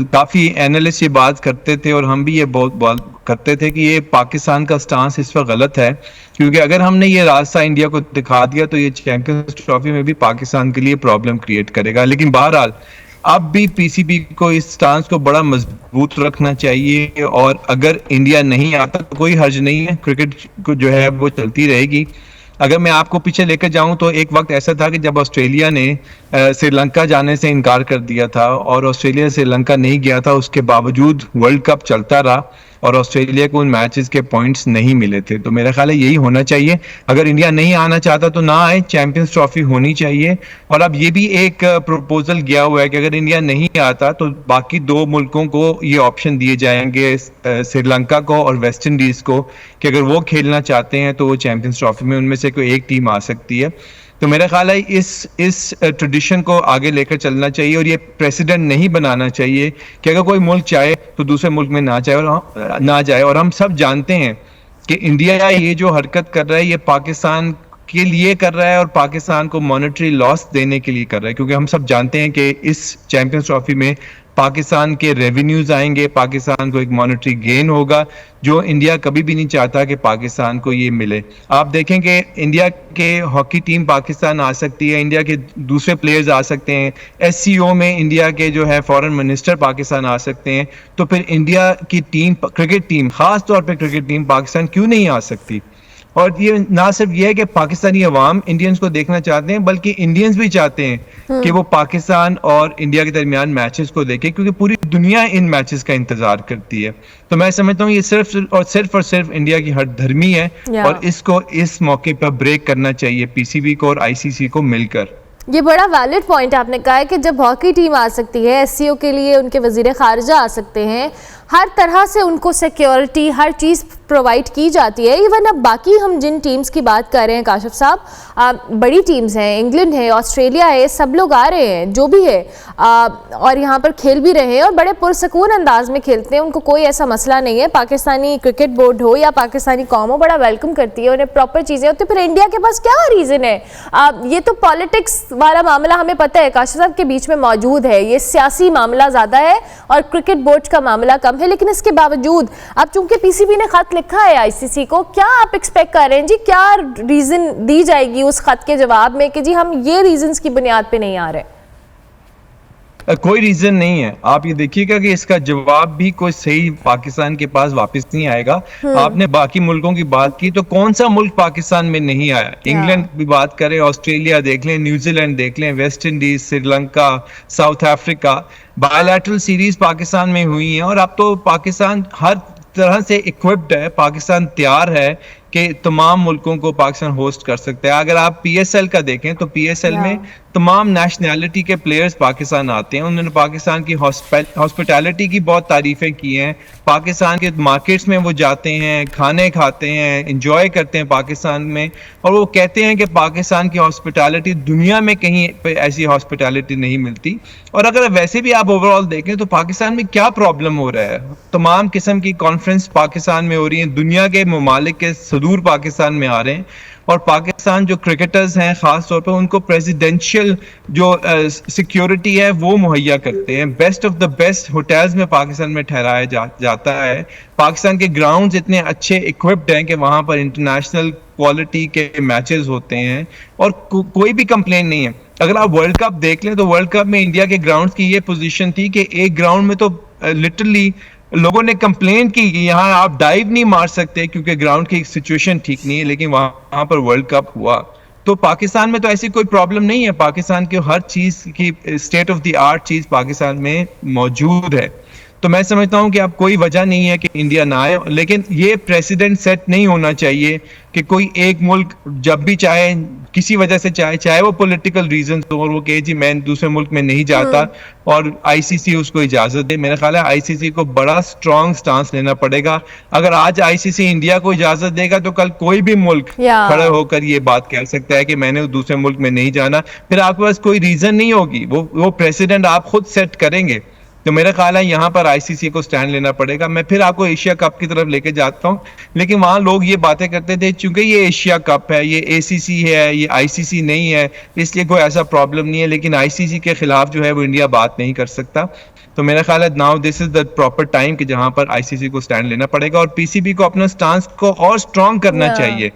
काफ़ी एनालिस्ट ये बात करते थे और हम भी ये बहुत करते थे कि ये पाकिस्तान का स्टांस इस वक्त गलत है, क्योंकि अगर हमने ये रास्ता इंडिया को दिखा दिया तो ये चैंपियंस ट्रॉफी में भी पाकिस्तान के लिए प्रॉब्लम क्रिएट करेगा। लेकिन बहरहाल अब भी पीसीबी को इस स्टांस को बड़ा मजबूत रखना चाहिए और अगर इंडिया नहीं आता तो कोई हर्ज नहीं है, क्रिकेट को जो है वो चलती रहेगी। अगर मैं आपको पीछे लेकर जाऊं तो एक वक्त ऐसा था कि जब ऑस्ट्रेलिया ने श्रीलंका जाने से इनकार कर दिया था और ऑस्ट्रेलिया श्रीलंका नहीं गया था, उसके बावजूद वर्ल्ड कप चलता रहा और ऑस्ट्रेलिया को उन मैचेस के पॉइंट्स नहीं मिले थे। तो मेरा ख्याल है यही होना चाहिए। अगर इंडिया नहीं आना चाहता तो ना आए, चैंपियंस ट्रॉफी होनी चाहिए। और अब ये भी एक प्रपोजल गया हुआ है कि अगर इंडिया नहीं आता तो बाकी दो मुल्कों को ये ऑप्शन दिए जाएंगे, श्रीलंका को और वेस्ट इंडीज को, कि अगर वो खेलना चाहते हैं तो वो चैंपियंस ट्रॉफी में उनमें से कोई एक टीम आ सकती है। तो मेरा ख्याल है इस ट्रेडिशन को आगे लेकर चलना चाहिए और ये प्रेसिडेंट नहीं बनाना चाहिए कि अगर कोई मुल्क चाहे तो दूसरे मुल्क में ना जाए। और हम सब जानते हैं कि इंडिया ये जो हरकत कर रहा है ये पाकिस्तान के लिए कर रहा है और पाकिस्तान को मॉनेटरी लॉस देने के लिए कर रहा है, क्योंकि हम सब जानते हैं कि इस चैंपियंस ट्रॉफी में पाकिस्तान के रेवेन्यूज आएंगे, पाकिस्तान को एक मॉनेटरी गेन होगा जो इंडिया कभी भी नहीं चाहता कि पाकिस्तान को ये मिले। आप देखें कि इंडिया के हॉकी टीम पाकिस्तान आ सकती है, इंडिया के दूसरे प्लेयर्स आ सकते हैं, एससीओ में इंडिया के जो है फॉरेन मिनिस्टर पाकिस्तान आ सकते हैं, तो फिर इंडिया की टीम, क्रिकेट टीम, खास तौर पर क्रिकेट टीम पाकिस्तान क्यों नहीं आ सकती। और ये ना सिर्फ ये है कि पाकिस्तानी अवाम इंडियंस को देखना चाहते हैं, बल्कि इंडियंस भी चाहते हैं कि वो पाकिस्तान और इंडिया के दरमियान मैचेस को देखें, क्योंकि पूरी दुनिया इन मैचेस का इंतजार करती है। तो मैं समझता हूँ ये सिर्फ और सिर्फ इंडिया की हरधर्मी है और इसको इस मौके पर ब्रेक करना चाहिए पीसीबी को और आईसीसी को मिलकर। ये बड़ा वैलिड पॉइंट आपने कहा है कि जब हॉकी टीम आ सकती है, एससीओ के लिए उनके वजीर खारजा आ सकते हैं, हर तरह से उनको सिक्योरिटी हर चीज़ प्रोवाइड की जाती है। इवन अब बाकी हम जिन टीम्स की बात कर रहे हैं काशिफ साहब, बड़ी टीम्स हैं, इंग्लैंड है, ऑस्ट्रेलिया है, सब लोग आ रहे हैं जो भी है, और यहाँ पर खेल भी रहे हैं और बड़े पुरसकून अंदाज में खेलते हैं, उनको कोई ऐसा मसला नहीं है। पाकिस्तानी क्रिकेट बोर्ड हो या पाकिस्तानी कौम हो, बड़ा वेलकम करती है, उन्हें प्रॉपर चीज़ें होती। फिर इंडिया के पास क्या रीज़न है? ये तो पॉलिटिक्स वाला मामला हमें पता है काशिफ साहब के बीच में मौजूद है, ये सियासी मामला ज़्यादा है और क्रिकेट बोर्ड का मामला कम है, लेकिन इसके बावजूद अब चूंकि पीसीबी ने खत लिखा है आईसीसी को, क्या आप एक्सपेक्ट कर रहे हैं जी? क्या रीजन दी जाएगी उस खत के जवाब में कि जी हम ये रीजंस की बुनियाद पे नहीं आ रहे? कोई रीजन नहीं है। आप ये देखिएगा कि इसका जवाब भी कोई सही पाकिस्तान के पास वापस नहीं आएगा। आपने बाकी मुल्कों की बात की, तो कौन सा मुल्क पाकिस्तान में नहीं आया? इंग्लैंड की बात करें, ऑस्ट्रेलिया देख लें, न्यूजीलैंड देख लें, West Indies, Sri Lanka, south Africa, bilateral series Pakistan में हुई हैं। और अब तो पाकिस्तान हर तरह से इक्विप्ड है, पाकिस्तान तैयार है कि तमाम मुल्कों को पाकिस्तान होस्ट कर सकता है। अगर आप पीएसएल का देखें तो पीएसएल में तमाम नेशनैलिटी के प्लेयर्स पाकिस्तान आते हैं। उन्होंने पाकिस्तान की हॉस्पिटैलिटी की बहुत तारीफें की हैं। पाकिस्तान के मार्केट्स में वो जाते हैं, खाने खाते हैं, एंजॉय करते हैं पाकिस्तान में, और वो कहते हैं कि पाकिस्तान की हॉस्पिटैलिटी दुनिया में कहीं पे ऐसी हॉस्पिटैलिटी नहीं मिलती। और अगर वैसे भी आप ओवरऑल देखें तो पाकिस्तान में क्या प्रॉब्लम हो रहा है? तमाम किस्म की कॉन्फ्रेंस पाकिस्तान में हो रही है, दुनिया के ममालिक के सदूर पाकिस्तान में आ रहे हैं, और पाकिस्तान जो क्रिकेटर्स हैं खास तौर पर उनको प्रेसिडेंशियल जो सिक्योरिटी है वो मुहैया करते हैं। Best of the best hotels में पाकिस्तान में ठहराया जाता है। पाकिस्तान के ग्राउंड्स इतने अच्छे इक्विप्ड हैं कि वहाँ पर इंटरनेशनल क्वालिटी के मैचेस होते हैं, और कोई भी कंप्लेन नहीं है। अगर आप वर्ल्ड कप देख लें तो वर्ल्ड कप में इंडिया के ग्राउंड्स की ये पोजीशन थी कि एक ग्राउंड में तो लिटरली लोगों ने कंप्लेन की कि यहाँ आप डाइव नहीं मार सकते क्योंकि ग्राउंड की सिचुएशन ठीक नहीं है, लेकिन वहां पर वर्ल्ड कप हुआ। तो पाकिस्तान में तो ऐसी कोई प्रॉब्लम नहीं है। पाकिस्तान की हर चीज की स्टेट ऑफ द आर्ट चीज पाकिस्तान में मौजूद है। तो मैं समझता हूं कि अब कोई वजह नहीं है कि इंडिया ना आए, लेकिन ये प्रेसिडेंट सेट नहीं होना चाहिए कि कोई एक मुल्क जब भी चाहे, किसी वजह से चाहे वो पॉलिटिकल रीजन हो, और वो कहे जी मैं दूसरे मुल्क में नहीं जाता और आईसीसी उसको इजाजत दे। मेरा ख्याल है आईसीसी को बड़ा स्ट्रॉन्ग स्टांस लेना पड़ेगा। अगर आज आईसीसी इंडिया को इजाजत देगा तो कल कोई भी मुल्क खड़ा होकर ये बात कह सकता है कि मैंने दूसरे मुल्क में नहीं जाना। फिर आपके पास कोई रीजन नहीं होगी, वो प्रेसिडेंट आप खुद सेट करेंगे। तो मेरा ख्याल है यहाँ पर आईसीसी को स्टैंड लेना पड़ेगा। मैं फिर आपको एशिया कप की तरफ लेके जाता हूँ, लेकिन वहाँ लोग ये बातें करते थे चूंकि ये एशिया कप है, ये एसीसी है, ये आईसीसी नहीं है, इसलिए कोई ऐसा प्रॉब्लम नहीं है। लेकिन आईसीसी के खिलाफ जो है वो इंडिया बात नहीं कर सकता। तो मेरा ख्याल है now this is the proper time कि जहां पर आईसीसी को स्टैंड लेना पड़ेगा, और पीसीबी को अपना स्टांस को और स्ट्रॉन्ग करना चाहिए,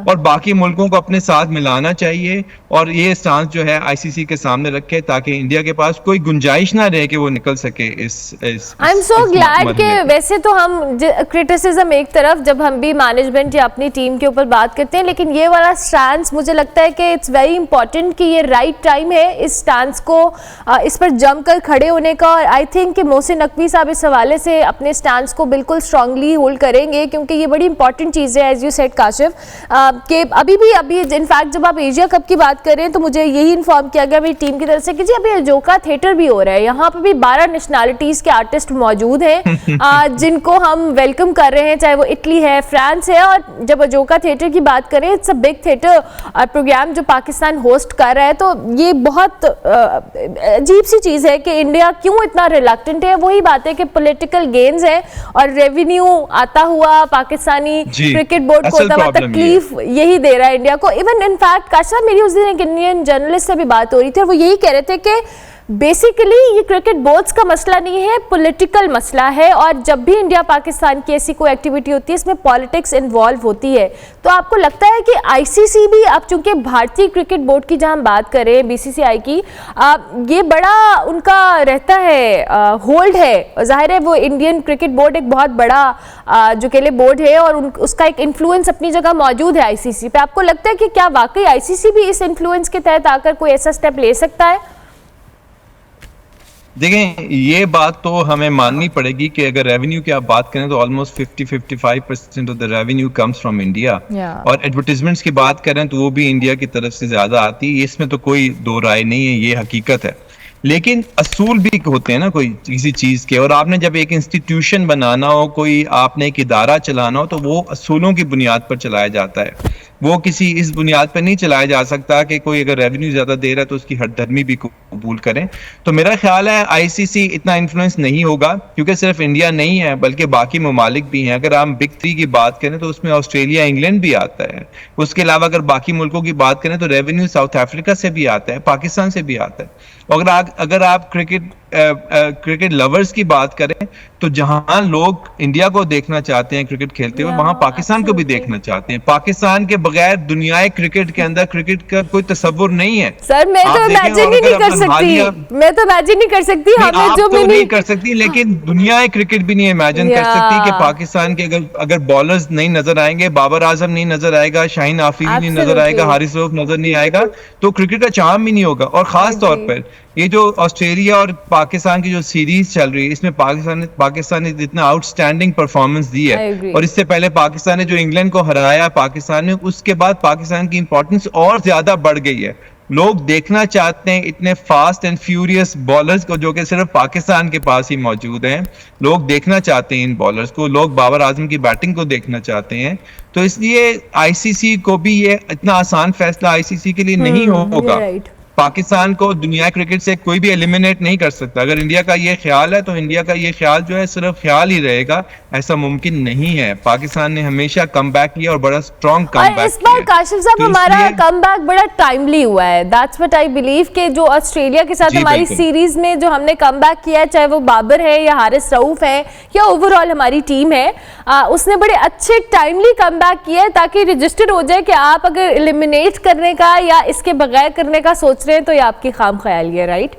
और बाकी मुल्कों को अपने साथ मिलाना चाहिए, और ये स्टांस जो है आईसीसी के सामने रखे ताकि इंडिया के पास कोई गुंजाइश ना रहे कि वो निकल सके इस आई एम सो ग्लैड कि वैसे तो हम क्रिटिसिज्म एक तरफ जब हम भी मैनेजमेंट या अपनी टीम के ऊपर बात करते हैं, लेकिन ये वाला स्टांस मुझे लगता है कि इट्स वेरी इंपॉर्टेंट कि ये राइट टाइम है इस स्टांस को इस पर जमकर खड़े होने का। और आई थिंक कि मोहसिन नकवी साहब इस हवाले से अपने स्टांस को बिल्कुल स्ट्रांगली होल्ड करेंगे, क्योंकि ये बड़ी इंपॉर्टेंट चीज़ है एज यू सेड काशिफ, कि अभी इनफैक्ट जब आप एशिया कप की बात करें तो मुझे यही इन्फॉर्म किया गया मेरी टीम की तरफ से कि जी अभी अजोका थिएटर भी हो रहा है, यहाँ पर भी 12 नेशनैलिटीज़ के आर्टिस्ट मौजूद हैं जिनको हम वेलकम कर रहे हैं, चाहे वो इटली है, फ्रांस है। और जब अजोका थिएटर की बात करें, it's a big theatre programme जो पाकिस्तान होस्ट कर रहा है। तो ये बहुत अजीब सी चीज़ है कि इंडिया क्यों इतना रिलक्टेंट है। वही बात है कि पॉलिटिकल गेन्स है और रेवेन्यू आता हुआ पाकिस्तानी क्रिकेट बोर्ड को होता हुआ तकलीफ यही दे रहा है इंडिया को। इवन इनफैक्ट काशा मेरी उस दिन एक इंडियन जर्नलिस्ट से भी बात हो रही थी और वो यही कह रहे थे कि बेसिकली ये क्रिकेट बोर्ड्स का मसला नहीं है, पॉलिटिकल मसला है, और जब भी इंडिया पाकिस्तान की ऐसी कोई एक्टिविटी होती है इसमें पॉलिटिक्स इन्वॉल्व होती है। तो आपको लगता है कि आईसीसी भी, अब चूंकि भारतीय क्रिकेट बोर्ड की जहां हम बात करें बीसीसीआई की, ये बड़ा उनका रहता है होल्ड है, जाहिर है वो इंडियन क्रिकेट बोर्ड एक बहुत बड़ा जो के लिए बोर्ड है और उसका एक इन्फ्लुएंस अपनी जगह मौजूद है आईसीसी पे। आपको लगता है कि क्या वाकई आईसीसी भी इस इन्फ्लुएंस के तहत आकर कोई ऐसा स्टेप ले सकता है? देखें, ये बात तो हमें माननी पड़ेगी कि अगर रेवेन्यू की आप बात करें तो almost 50-55% of the revenue comes from India, और एडवर्टाइजमेंट्स की बात करें तो वो भी इंडिया की तरफ से ज्यादा आती है, इसमें तो कोई दो राय नहीं है, ये हकीकत है। लेकिन असूल भी होते हैं ना कोई किसी चीज के, और आपने जब एक इंस्टीट्यूशन बनाना हो, कोई आपने एक इदारा चलाना हो, तो वो असूलों की बुनियाद पर चलाया जाता है। वो किसी इस बुनियाद पर नहीं चलाया जा सकता कि कोई अगर रेवेन्यू ज्यादा दे रहा है तो उसकी हरदर्मी भी कबूल करें। तो मेरा ख्याल है आईसीसी इतना इन्फ्लुएंस नहीं होगा, क्योंकि सिर्फ इंडिया नहीं है बल्कि बाकी ममालिक भी हैं। अगर हम बिग 3 की बात करें तो उसमें ऑस्ट्रेलिया, इंग्लैंड भी आता है। उसके अलावा अगर बाकी मुल्कों की बात करें तो रेवेन्यू साउथ अफ्रीका से भी आता है, पाकिस्तान से भी आता है। अगर आप क्रिकेट लवर्स की बात करें तो जहां लोग इंडिया को देखना चाहते हैं क्रिकेट खेलते हुए, वहां पाकिस्तान को भी देखना चाहते हैं। पाकिस्तान के बगैर दुनियाए क्रिकेट के अंदर क्रिकेट का कोई तस्वुर नहीं है। सर मैं तो इमेजिन ही नहीं कर सकती, मैं तो इमेजिन नहीं कर सकती। हमें जो तो नहीं कर सकती, लेकिन दुनियाए क्रिकेट भी नहीं इमेजिन कर सकती कि पाकिस्तान के अगर बॉलर्स नहीं नजर आएंगे, बाबर आजम नहीं नजर आएगा, शाहीन आफरीदी नहीं नजर आएगा, हारिस रऊफ नजर नहीं आएगा, तो क्रिकेट का चार्म भी नहीं होगा। और खास तौर पर ये जो ऑस्ट्रेलिया और पाकिस्तान की जो सीरीज चल रही है, इसमें पाकिस्तान ने इतना आउटस्टैंडिंग परफॉर्मेंस दी है, और इससे पहले पाकिस्तान ने जो इंग्लैंड को हराया पाकिस्तान में, उसके बाद पाकिस्तान की इंपॉर्टेंस और ज्यादा बढ़ गई है। लोग देखना चाहते हैं इतने फास्ट एंड फ्यूरियस बॉलर्स को जो कि सिर्फ पाकिस्तान के पास ही मौजूद हैं। लोग देखना चाहते हैं इन बॉलर्स को, लोग बाबर आजम की बैटिंग को देखना चाहते हैं। तो इसलिए आईसीसी को भी ये इतना आसान फैसला आईसीसी के लिए नहीं होगा। पाकिस्तान को दुनिया क्रिकेट से कोई भी एलिमिनेट नहीं कर सकता। अगर इंडिया का ये ख्याल है तो इंडिया का ये ख्याल जो है सिर्फ ख्याल ही रहेगा, ऐसा मुमकिन नहीं है। पाकिस्तान ने हमेशा कमबैक किया और बड़ा स्ट्रॉन्ग कमबैक किया। इस बार काशिफ साहब हमारा कमबैक बड़ा टाइमली हुआ है। दैट्स व्हाट आई बिलीव कि जो ऑस्ट्रेलिया के साथ हमारी सीरीज में जो हमने कमबैक किया है, चाहे वो बाबर है या हारिस रऊफ है या ओवरऑल हमारी टीम है, उसने बड़े अच्छे टाइमली कमबैक किया है, ताकि रजिस्टर हो जाए कि आप अगर एलिमिनेट करने का या इसके बगैर करने का सोच रहे हैं तो ये आपकी खाम ख्याली है। राइट,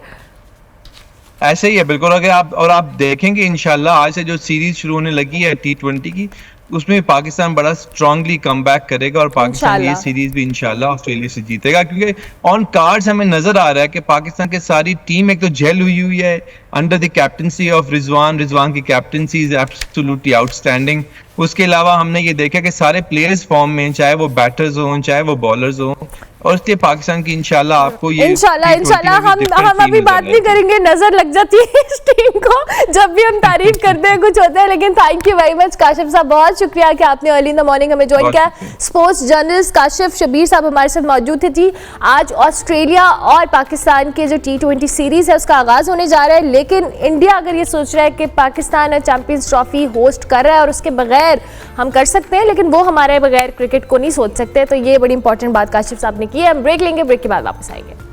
ऐसे ही है बिल्कुल। अगर आप देखेंगे इंशाल्लाह आज से जो सीरीज शुरू होने लगी है T20 की, उसमें पाकिस्तान बड़ा स्ट्रांगली कमबैक करेगा और पाकिस्तान ये सीरीज भी इंशाल्लाह ऑस्ट्रेलिया से जीतेगा, क्योंकि ऑन कार्ड्स हमें नजर आ रहा है कि पाकिस्तान की सारी टीम एक तो जेल हुई है under the captaincy of Rizwan की कैप्टनसी इज एब्सोल्युटली आउटस्टैंडिंग। उसके अलावा हमने ये देखा कि सारे प्लेयर्स फॉर्म में, चाहे वो बैटर्स हों चाहे वो बॉलर्स हों, और इसलिए पाकिस्तान की इंशाल्लाह आपको ये इंशाल्लाह हम अभी बात नहीं करेंगे, नजर लग जाती है इस टीम को जब भी हम तारीफ करते हैं कुछ होता है। लेकिन thank you very much Kashif साहब, बहुत शुक्रिया कि आपने अर्ली इन द मॉर्निंग हमें ज्वाइन किया। स्पोर्ट्स जर्नलिस्ट काशिफ शबीर साहब हमारे साथ मौजूद थे जी। आज ऑस्ट्रेलिया और पाकिस्तान के जो T20 सीरीज है उसका आगाज होने जा रहा है, लेकिन इंडिया अगर ये सोच रहा है कि पाकिस्तान चैंपियंस ट्रॉफी होस्ट कर रहा है और उसके बगैर हम कर सकते हैं, लेकिन वो हमारे बगैर क्रिकेट को नहीं सोच सकते, तो ये बड़ी इंपॉर्टेंट बात काशिफ साहब ने की है। हम ब्रेक लेंगे, ब्रेक के बाद वापस आएंगे।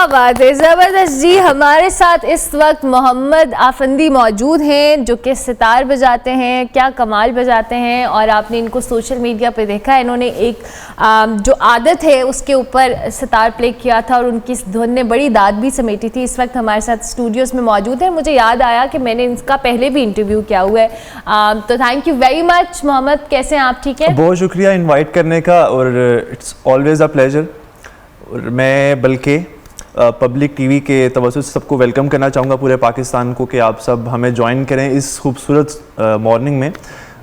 बात है, ज़बरदस्त जी। हमारे साथ इस वक्त मोहम्मद आफंदी मौजूद हैं जो कि सितार बजाते हैं, क्या कमाल बजाते हैं। और आपने इनको सोशल मीडिया पे देखा है, इन्होंने एक जो आदत है उसके ऊपर सितार प्ले किया था और उनकी इस धुन ने बड़ी दाद भी समेटी थी। इस वक्त हमारे साथ स्टूडियोज़ में मौजूद है। मुझे याद आया कि मैंने इनका पहले भी इंटरव्यू किया हुआ है। तो thank you very much Mohammad, कैसे हैं आप? ठीक है, बहुत शुक्रिया इनवाइट करने का और इट्स ऑलवेज़ अ प्लेजर। और मैं बल्कि पब्लिक टीवी के तवज्जुह से सबको वेलकम करना चाहूँगा, पूरे पाकिस्तान को, कि आप सब हमें ज्वाइन करें इस खूबसूरत मॉर्निंग में।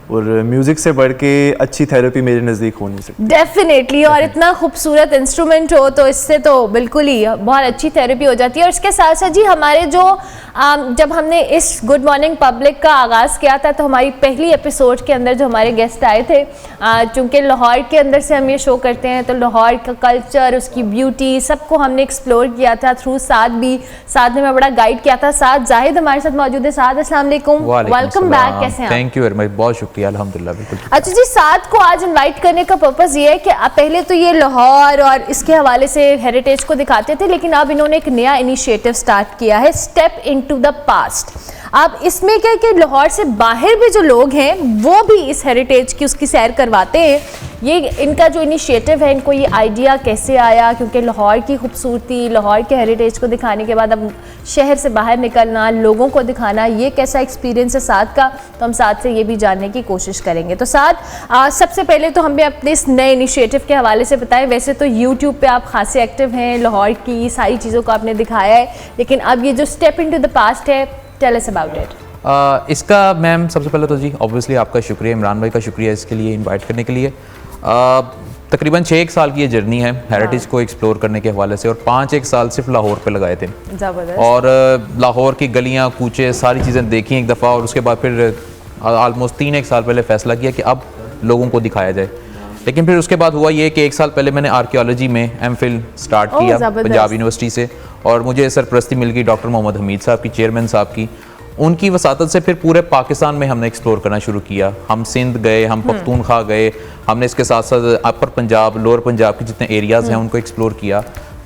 और म्यूज़िक से बढ़ के अच्छी थेरेपी मेरे नज़दीक हो नहीं सकती। डेफिनेटली, और इतना खूबसूरत इंस्ट्रूमेंट हो तो इससे तो बिल्कुल ही बहुत अच्छी थेरेपी हो जाती है। और इसके साथ साथ जी हमारे जो जब हमने इस गुड मॉर्निंग पब्लिक का आगाज़ किया था तो हमारी पहली एपिसोड के अंदर जो हमारे गेस्ट आए थे, चूँकि लाहौर के अंदर से हम ये शो करते हैं तो लाहौर का कल्चर, उसकी ब्यूटी, सबको हमने एक्सप्लोर किया था थ्रू साथ में मैं बड़ा गाइड किया था। साथ जाहिद हमारे साथ मौजूद है। साथ अस्सलाम वालेकुम, वेलकम बैक, कैसे हैं? थैंक यू वेरी मच, बहुत शुक्रिया, अल्हम्दुलिल्लाह बिल्कुल। अच्छा जी, साथ को आज इनवाइट करने का पर्पस ये है कि पहले तो ये लाहौर और इसके हवाले से हेरिटेज को दिखाते थे, लेकिन अब इन्होंने एक नया इनिशिएटिव स्टार्ट किया है, स्टेप इनटू द पास्ट। अब इसमें क्या है कि लाहौर से बाहर भी जो लोग हैं वो भी इस हेरिटेज की उसकी सैर करवाते हैं। ये इनका जो इनिशिएटिव है, इनको ये आइडिया कैसे आया? क्योंकि लाहौर की खूबसूरती, लाहौर के हेरिटेज को दिखाने के बाद अब शहर से बाहर निकलना, लोगों को दिखाना, ये कैसा एक्सपीरियंस है साथ का, तो हम साथ से ये भी जानने की कोशिश करेंगे। तो साथ सबसे पहले तो हमें अपने इस नए इनिशिएटिव के हवाले से बताएं। वैसे तो यूट्यूब पे आप खासे एक्टिव हैं, लाहौर की सारी चीज़ों को आपने दिखाया है, लेकिन अब ये जो स्टेप इनटू द पास्ट है, टेल अस अबाउट इट। इसका मैम सबसे पहले तो जी ऑब्वियसली आपका शुक्रिया, इमरान भाई का शुक्रिया इसके लिए इनवाइट करने के लिए। तकरीबन 6 साल की ये जर्नी है हेरिटेज को एक्सप्लोर करने के हवाले से, और 5-1 साल सिर्फ लाहौर पे लगाए थे। और लाहौर की गलियां कूचे सारी चीज़ें देखी एक दफ़ा, और उसके बाद फिर आलमोस्ट 3-1 साल पहले फ़ैसला किया कि अब लोगों को दिखाया जाए। लेकिन फिर उसके बाद हुआ ये कि 1 साल पहले मैंने आर्कियोलॉजी में एमफिल स्टार्ट किया पंजाब यूनिवर्सिटी से, और मुझे सरपरस्ती मिल गई डॉक्टर मोहम्मद हमीद साहब की, चेयरमैन साहब की। उनकी वसातत से फिर पूरे पाकिस्तान में हमने एक्सप्लोर करना शुरू किया। हम सिंध गए, हम पख्तूनख्वा गए, हमने इसके साथ साथ अपर पंजाब, लोअर पंजाब के जितने एरियाज़ हैं उनको एक्सप्लोर किया।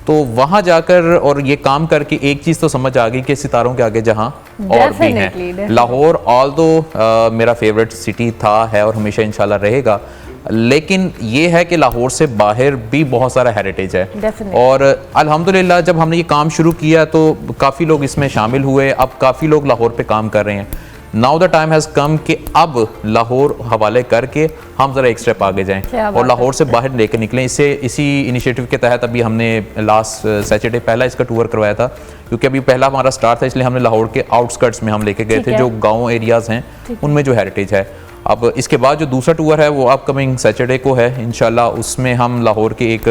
तो वहाँ जाकर और ये काम करके एक चीज़ तो समझ आ गई कि सितारों के आगे जहाँ और भी हैं। लाहौर ऑल्दो मेरा फेवरेट सिटी था, है और हमेशा इंशाल्लाह रहेगा, लेकिन ये है कि लाहौर से बाहर भी बहुत सारा हेरिटेज है। और अल्हम्दुलिल्लाह जब हमने ये काम शुरू किया तो काफ़ी लोग इसमें शामिल हुए। अब काफ़ी लोग लाहौर पे काम कर रहे हैं। Now the time has come कि अब लाहौर हवाले करके हम ज़रा एक स्टेप आगे जाएं और लाहौर से बाहर लेकर निकलें। इसी इनिशिएटिव के तहत अभी हमने लास्ट सैटरडे पहला इसका टूर करवाया था, क्योंकि अभी पहला हमारा स्टार्ट था, इसलिए हमने लाहौर के आउटस्कर्ट्स में हम लेके गए थे, जो गाँव एरियाज़ हैं उनमें जो हेरिटेज है। अब इसके बाद जो दूसरा टूर है वो अपकमिंग सैटरडे को है इंशाल्लाह। उसमें हम लाहौर के एक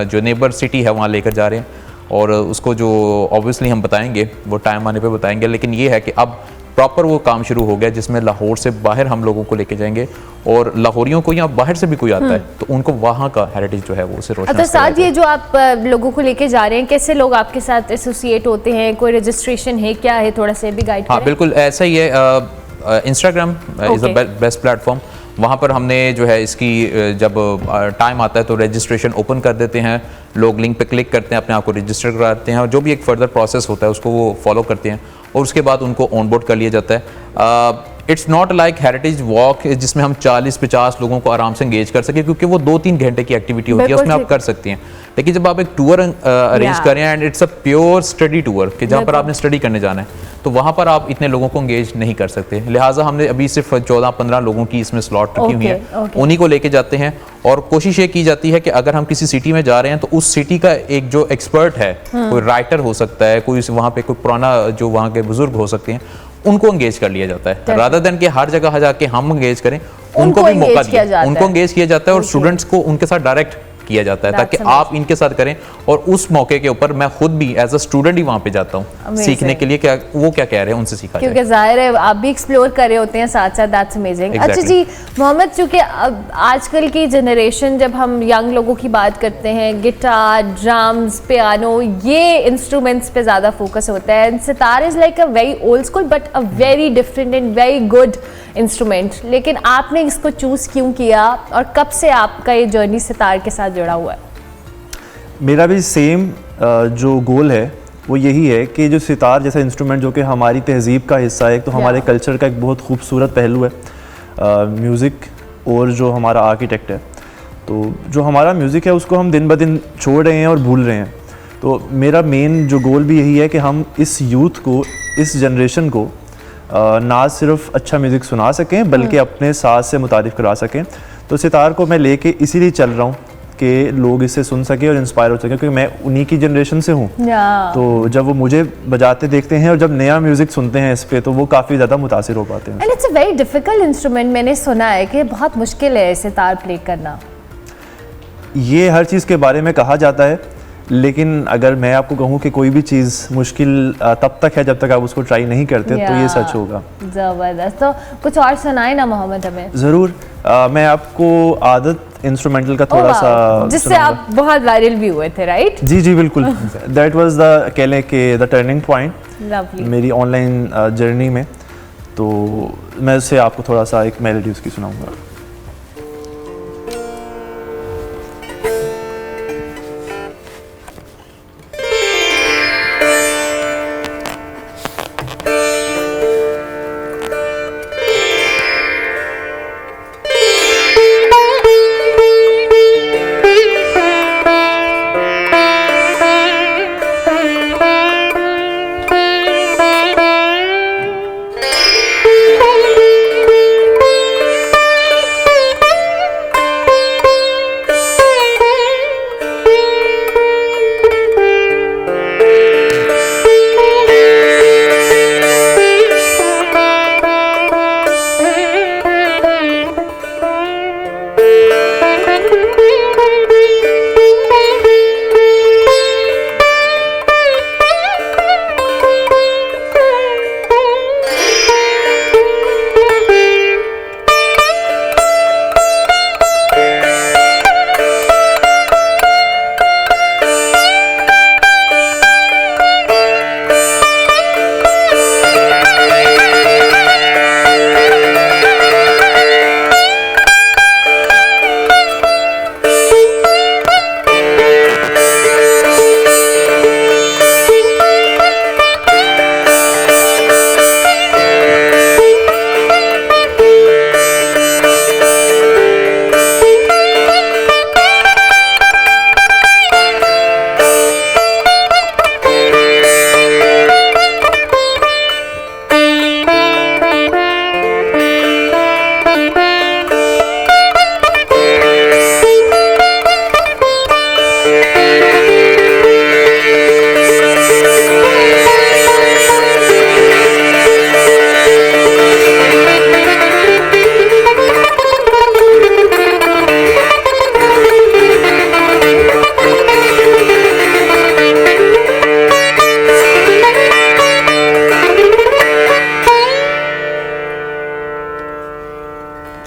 जो नेबर सिटी है वहाँ लेकर जा रहे हैं, और उसको जो ऑब्वियसली हम बताएंगे वो टाइम आने पे बताएंगे। लेकिन ये है कि अब प्रॉपर वो काम शुरू हो गया जिसमें लाहौर से बाहर हम लोगों को लेके जाएंगे, और लाहौरियों को यहाँ बाहर से भी कोई आता है तो उनको वहाँ का हेरिटेज जो है वो उसे रोशन। अच्छा, साथ ये जो आप लोगों को लेके जा रहे हैं, कैसे लोग आपके साथ एसोसिएट होते हैं? कोई रजिस्ट्रेशन है, क्या है? थोड़ा सा भी गाइड करें। हाँ बिल्कुल ऐसा ही है। Instagram is the best platform. वहाँ पर हमने जो है इसकी जब टाइम आता है तो रजिस्ट्रेशन ओपन कर देते हैं, लोग लिंक पे क्लिक करते हैं, अपने आप को रजिस्टर कराते हैं, और जो भी एक फर्दर प्रोसेस होता है उसको वो फॉलो करते हैं, और उसके बाद उनको ऑन बोर्ड कर लिया जाता है। It's not like heritage walk जिसमें हम 40-50 लोगों को आराम से एंगेज कर सकें, क्योंकि वो 2-3 घंटे की एक्टिविटी होती है, उसमें आप कर सकती हैं। लेकिन जब आप एक टूर अरेंज करें and it's a pure study tour कि जहाँ पर आपने स्टडी करने जाना है, तो वहाँ पर आप इतने लोगों को एंगेज नहीं कर सकते। लिहाजा हमने अभी सिर्फ 14-15 लोगों की इसमें स्लॉट रखी हुई है, उन्हीं को लेके जाते हैं। और कोशिश ये की जाती है कि अगर हम किसी सिटी में जा रहे हैं तो उस सिटी का एक जो एक्सपर्ट है, कोई राइटर हो सकता है, कोई वहाँ पे कोई पुराना जो वहाँ के बुजुर्ग हो सकते हैं, उनको एंगेज कर लिया जाता है, रादर देन कि हर जगह जाके हम एंगेज करें। उनको भी मौका दिया, उनको एंगेज किया जाता है, और स्टूडेंट्स को उनके साथ डायरेक्ट किया जाता है ताकि आप इनके साथ करें। और उस मौके के ऊपर मैं खुद भी एज अ स्टूडेंट ही वहाँ पे जाता हूँ सीखने के लिए, क्या वो क्या कह रहे हैं उनसे सीखा, क्योंकि जाहिर है आप भी एक्सप्लोर कर रहे होते हैं साथ साथ। That's amazing. अच्छा जी मोहम्मद, चूँकि आजकल की जनरेशन, जब हम यंग लोगों की बात करते हैं, गिटार, ड्रम्स, पियानो, ये इंस्ट्रूमेंट्स पे ज़्यादा फोकस होता है। Sitar is like a very old school but a very different and very good instrument. लेकिन आपने इसको चूज़ क्यों किया और कब से आपका ये जर्नी सितार के साथ जुड़ा हुआ है? मेरा भी सेम जो गोल है वो यही है कि जो सितार जैसा इंस्ट्रूमेंट जो कि हमारी तहज़ीब का हिस्सा है, तो हमारे कल्चर का एक बहुत खूबसूरत पहलू है म्यूज़िक, और जो हमारा आर्किटेक्ट है, तो जो हमारा म्यूज़िक है उसको हम दिन ब दिन छोड़ रहे हैं और भूल रहे हैं। तो मेरा मेन जो गोल भी यही है कि हम इस यूथ को, इस जनरेशन को ना सिर्फ अच्छा म्यूज़िक सुना सकें बल्कि अपने साथ से मुतारिफ़ करा सकें। तो सितार को मैं लेके इसीलिए चल रहा हूँ कि लोग इसे सुन सकें और इंस्पायर हो सकें, क्योंकि मैं उन्हीं की जनरेशन से हूँ। तो जब वो मुझे बजाते देखते हैं और जब नया म्यूज़िक सुनते हैं इस पे, तो वो काफ़ी ज़्यादा मुतासिर हो पाते हैं। And it's a very difficult instrument, मैंने सुना है कि बहुत मुश्किल है सितार प्ले करना। ये हर चीज़ के बारे में कहा जाता है, लेकिन अगर मैं आपको कहूँ कि कोई भी चीज़ मुश्किल तब तक है जब तक आप उसको ट्राई नहीं करते, तो ये सच होगा। ज़बरदस्त। तो कुछ और सुनाए ना मोहम्मद हमें। ज़रूर। मैं आपको आदत इंस्ट्रूमेंटल का थोड़ा सा, जिससे आप बहुत वायरल भी हुए थे, राइट? जी बिल्कुल। दैट वाज द, कह लें कि द टर्निंग पॉइंट मेरी ऑनलाइन जर्नी में। तो मैं उससे आपको थोड़ा सा एक मेलोडी उसकी सुनाऊंगा।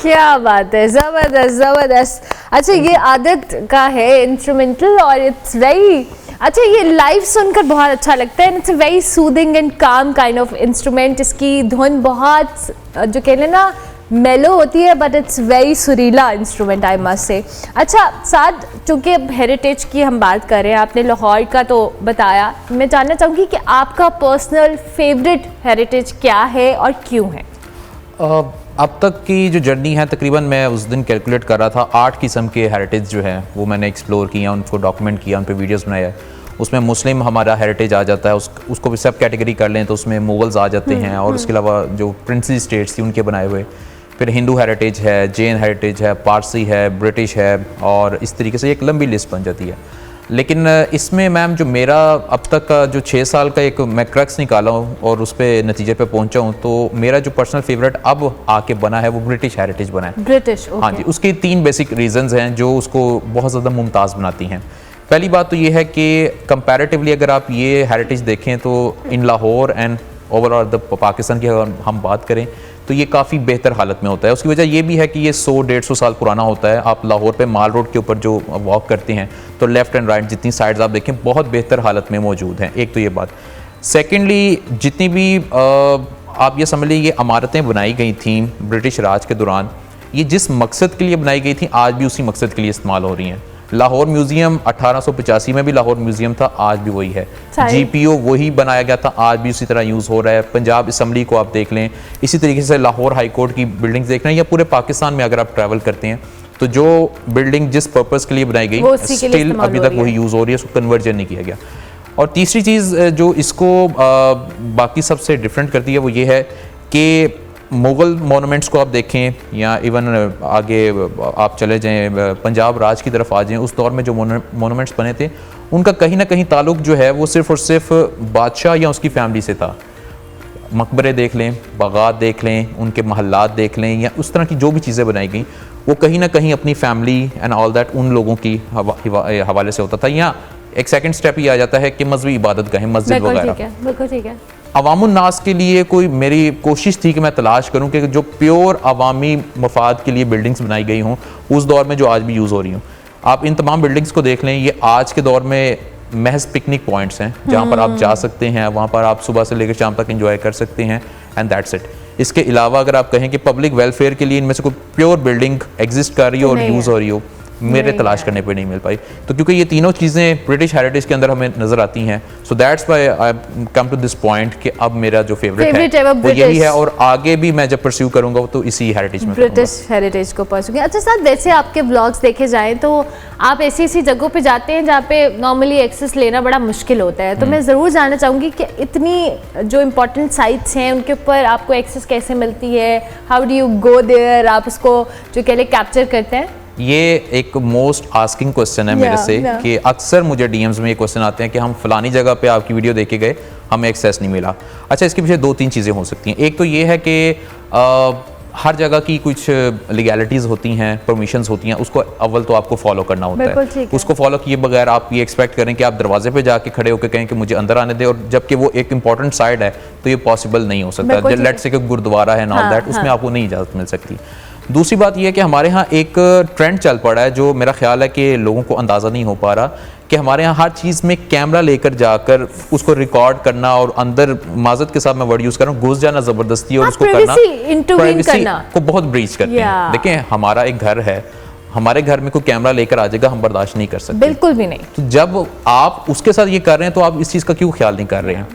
क्या बात है, ज़बरदस्त ज़बरदस्त। अच्छा, ये आदत का है इंस्ट्रूमेंटल और इट्स वेरी अच्छा, ये लाइव सुनकर बहुत अच्छा लगता है। It's a very soothing and काम काइंड ऑफ इंस्ट्रूमेंट। इसकी धुन बहुत जो कह लें ना मेलो होती है, बट इट्स वेरी सुरीला इंस्ट्रूमेंट आई मस्ट से। अच्छा साद, चूँकि अब हेरिटेज की हम बात कर रहे हैं, आपने लाहौर का तो बताया, मैं जानना चाहूँगी कि आपका पर्सनल फेवरेट हेरिटेज क्या है और क्यों है? अब तक की जो जर्नी है, तकरीबन मैं उस दिन कैलकुलेट कर रहा था 8 किस्म के हेरिटेज जो हैं वो मैंने एक्सप्लोर किया, उनको डॉक्यूमेंट किया, उन पर वीडियोस बनाया। उसमें मुस्लिम हमारा हेरिटेज आ जाता है, उसको भी सब कैटेगरी कर लें तो उसमें मुगल्स आ जाते हैं, और उसके अलावा जो प्रिंसली स्टेट्स थी उनके बनाए हुए, फिर हिंदू हेरिटेज है, जैन हेरिटेज है, पारसी है, ब्रिटिश है, और इस तरीके से एक लंबी लिस्ट बन जाती है। लेकिन इसमें मैम जो मेरा अब तक का जो 6 साल का एक मैं क्रक्स निकाला हूँ और उस पर नतीजे पे पहुँचा हूँ, तो मेरा जो पर्सनल फेवरेट अब आके बना है वो ब्रिटिश हेरिटेज बना है। British, okay. हाँ जी, उसके 3 बेसिक रीजंस हैं जो उसको बहुत ज़्यादा मुमताज़ बनाती हैं। पहली बात तो ये है कि कंपैरेटिवली अगर आप ये हेरिटेज देखें तो in Lahore and overall the Pakistan की अगर हम बात करें तो ये काफ़ी बेहतर हालत में होता है। उसकी वजह ये भी है कि ये 100-150 साल पुराना होता है। आप लाहौर पे माल रोड के ऊपर जो वॉक करते हैं तो लेफ़्ट एंड राइट जितनी साइड्स आप देखें बहुत बेहतर हालत में मौजूद हैं। एक तो ये बात। सेकेंडली, जितनी भी आप ये समझ लीजिए ये इमारतें बनाई गई थी ब्रिटिश राज के दौरान, ये जिस मकसद के लिए बनाई गई थी आज भी उसी मकसद के लिए इस्तेमाल हो रही हैं। लाहौर म्यूजियम 1885 में भी लाहौर म्यूजियम था, आज भी वही है। GPO वही बनाया गया था, आज भी उसी तरह यूज़ हो रहा है। पंजाब असम्बली को आप देख लें, इसी तरीके से लाहौर हाई कोर्ट की बिल्डिंग्स देख रहे हैं, या पूरे पाकिस्तान में अगर आप ट्रैवल करते हैं तो जो बिल्डिंग जिस पर्पज़ के लिए बनाई गई स्टिल अभी तक वही यूज़ हो रही है, उसको कन्वर्जन नहीं किया गया। और तीसरी चीज़ जो इसको बाकी सबसे डिफरेंट करती है वो ये है कि मुग़ल मोनूमेंट्स को आप देखें, या इवन आगे आप चले जाएं पंजाब राज की तरफ आ जाएं, उस दौर में जो मोनूमेंट्स बने थे उनका कहीं ना कहीं ताल्लुक जो है वो सिर्फ़ और सिर्फ बादशाह या उसकी फैमिली से था। मकबरे देख लें, बागात देख लें, उनके महल्लात देख लें, या उस तरह की जो भी चीज़ें बनाई गई वो कहीं ना कहीं अपनी फैमिली एंड ऑल दैट उन लोगों की हवाले से होता था। या एक सेकंड स्टेप ये आ जाता है कि मजहबी इबादत गाहें, मस्जिद वगैरह। बिल्कुल ठीक है। अवामुन नास के लिए कोई मेरी कोशिश थी कि मैं तलाश करूं कि जो प्योर अवामी मफाद के लिए बिल्डिंग्स बनाई गई हों उस दौर में जो आज भी यूज़ हो रही हों। आप इन तमाम बिल्डिंग्स को देख लें, ये आज के दौर में महज पिकनिक पॉइंट्स हैं जहाँ पर आप जा सकते हैं, वहाँ पर आप सुबह से लेकर शाम तक एंजॉय कर सकते हैं, एंड दैट्स इट। इसके अलावा अगर आप कहें कि पब्लिक वेलफेयर के लिए इनमें से कोई प्योर बिल्डिंग एग्जिस्ट कर रही हो और यूज़ हो रही हो, मेरे तलाश करने पे नहीं मिल पाई। तो क्योंकि ये तीनों चीज़ें ब्रिटिश हेरिटेज के अंदर हमें नज़र आती हैं, so that's why I come to this point कि अब मेरा जो फेवरेट है वो यही है, और आगे भी मैं जब परस्यू करूंगा तो इसी हेरिटेज में ब्रिटिश हेरिटेज को परस्यू। अच्छा सर, वैसे आपके ब्लॉग्स देखे जाएं तो आप ऐसी ऐसी जगहों पे जाते हैं जहाँ पे नॉर्मली एक्सेस लेना बड़ा मुश्किल होता है, तो मैं ज़रूर जानना चाहूँगी कि इतनी जो इम्पोर्टेंट साइट्स हैं उनके ऊपर आपको एक्सेस कैसे मिलती है, how do you go there, आप इसको जो कह ले कैप्चर करते हैं? ये एक मोस्ट आस्किंग क्वेश्चन है मेरे से कि अक्सर मुझे DMs में ये क्वेश्चन आते हैं कि हम फलानी जगह पे आपकी वीडियो देखे गए, हमें एक्सेस नहीं मिला। अच्छा, इसके पीछे 2-3 चीज़ें हो सकती हैं। एक तो ये है कि हर जगह की कुछ लीगैलिटीज़ होती हैं, परमिशंस होती हैं, उसको अव्वल तो आपको फॉलो करना होता है। उसको फॉलो किए बगैर आप ये एक्सपेक्ट करें कि आप दरवाजे पे जाके खड़े होकर कहें कि मुझे अंदर आने दें, और जबकि वो एक इंपॉर्टेंट साइड है तो ये पॉसिबल नहीं हो सकता। लेट्स से कि गुरुद्वारा है ना, दैट उसमें आपको नहीं इजाज़त मिल सकती। दूसरी बात यह है कि हमारे यहाँ एक ट्रेंड चल पड़ा है जो मेरा ख्याल है कि लोगों को अंदाज़ा नहीं हो पा रहा, कि हमारे यहाँ हर चीज़ में कैमरा लेकर जाकर उसको रिकॉर्ड करना, और अंदर माजत के साथ मैं वर्ड यूज़ कर रहा हूँ, घुस जाना ज़बरदस्ती और उसको करना, प्राइवेसी को बहुत ब्रीच करते हैं। देखें, हमारा एक घर है, हमारे घर में कोई कैमरा लेकर आ जाएगा, हम बर्दाश्त नहीं कर सकते, बिल्कुल भी नहीं। तो जब आप उसके साथ ये कर रहे हैं तो आप इस चीज़ का क्यों ख्याल नहीं कर रहे हैं?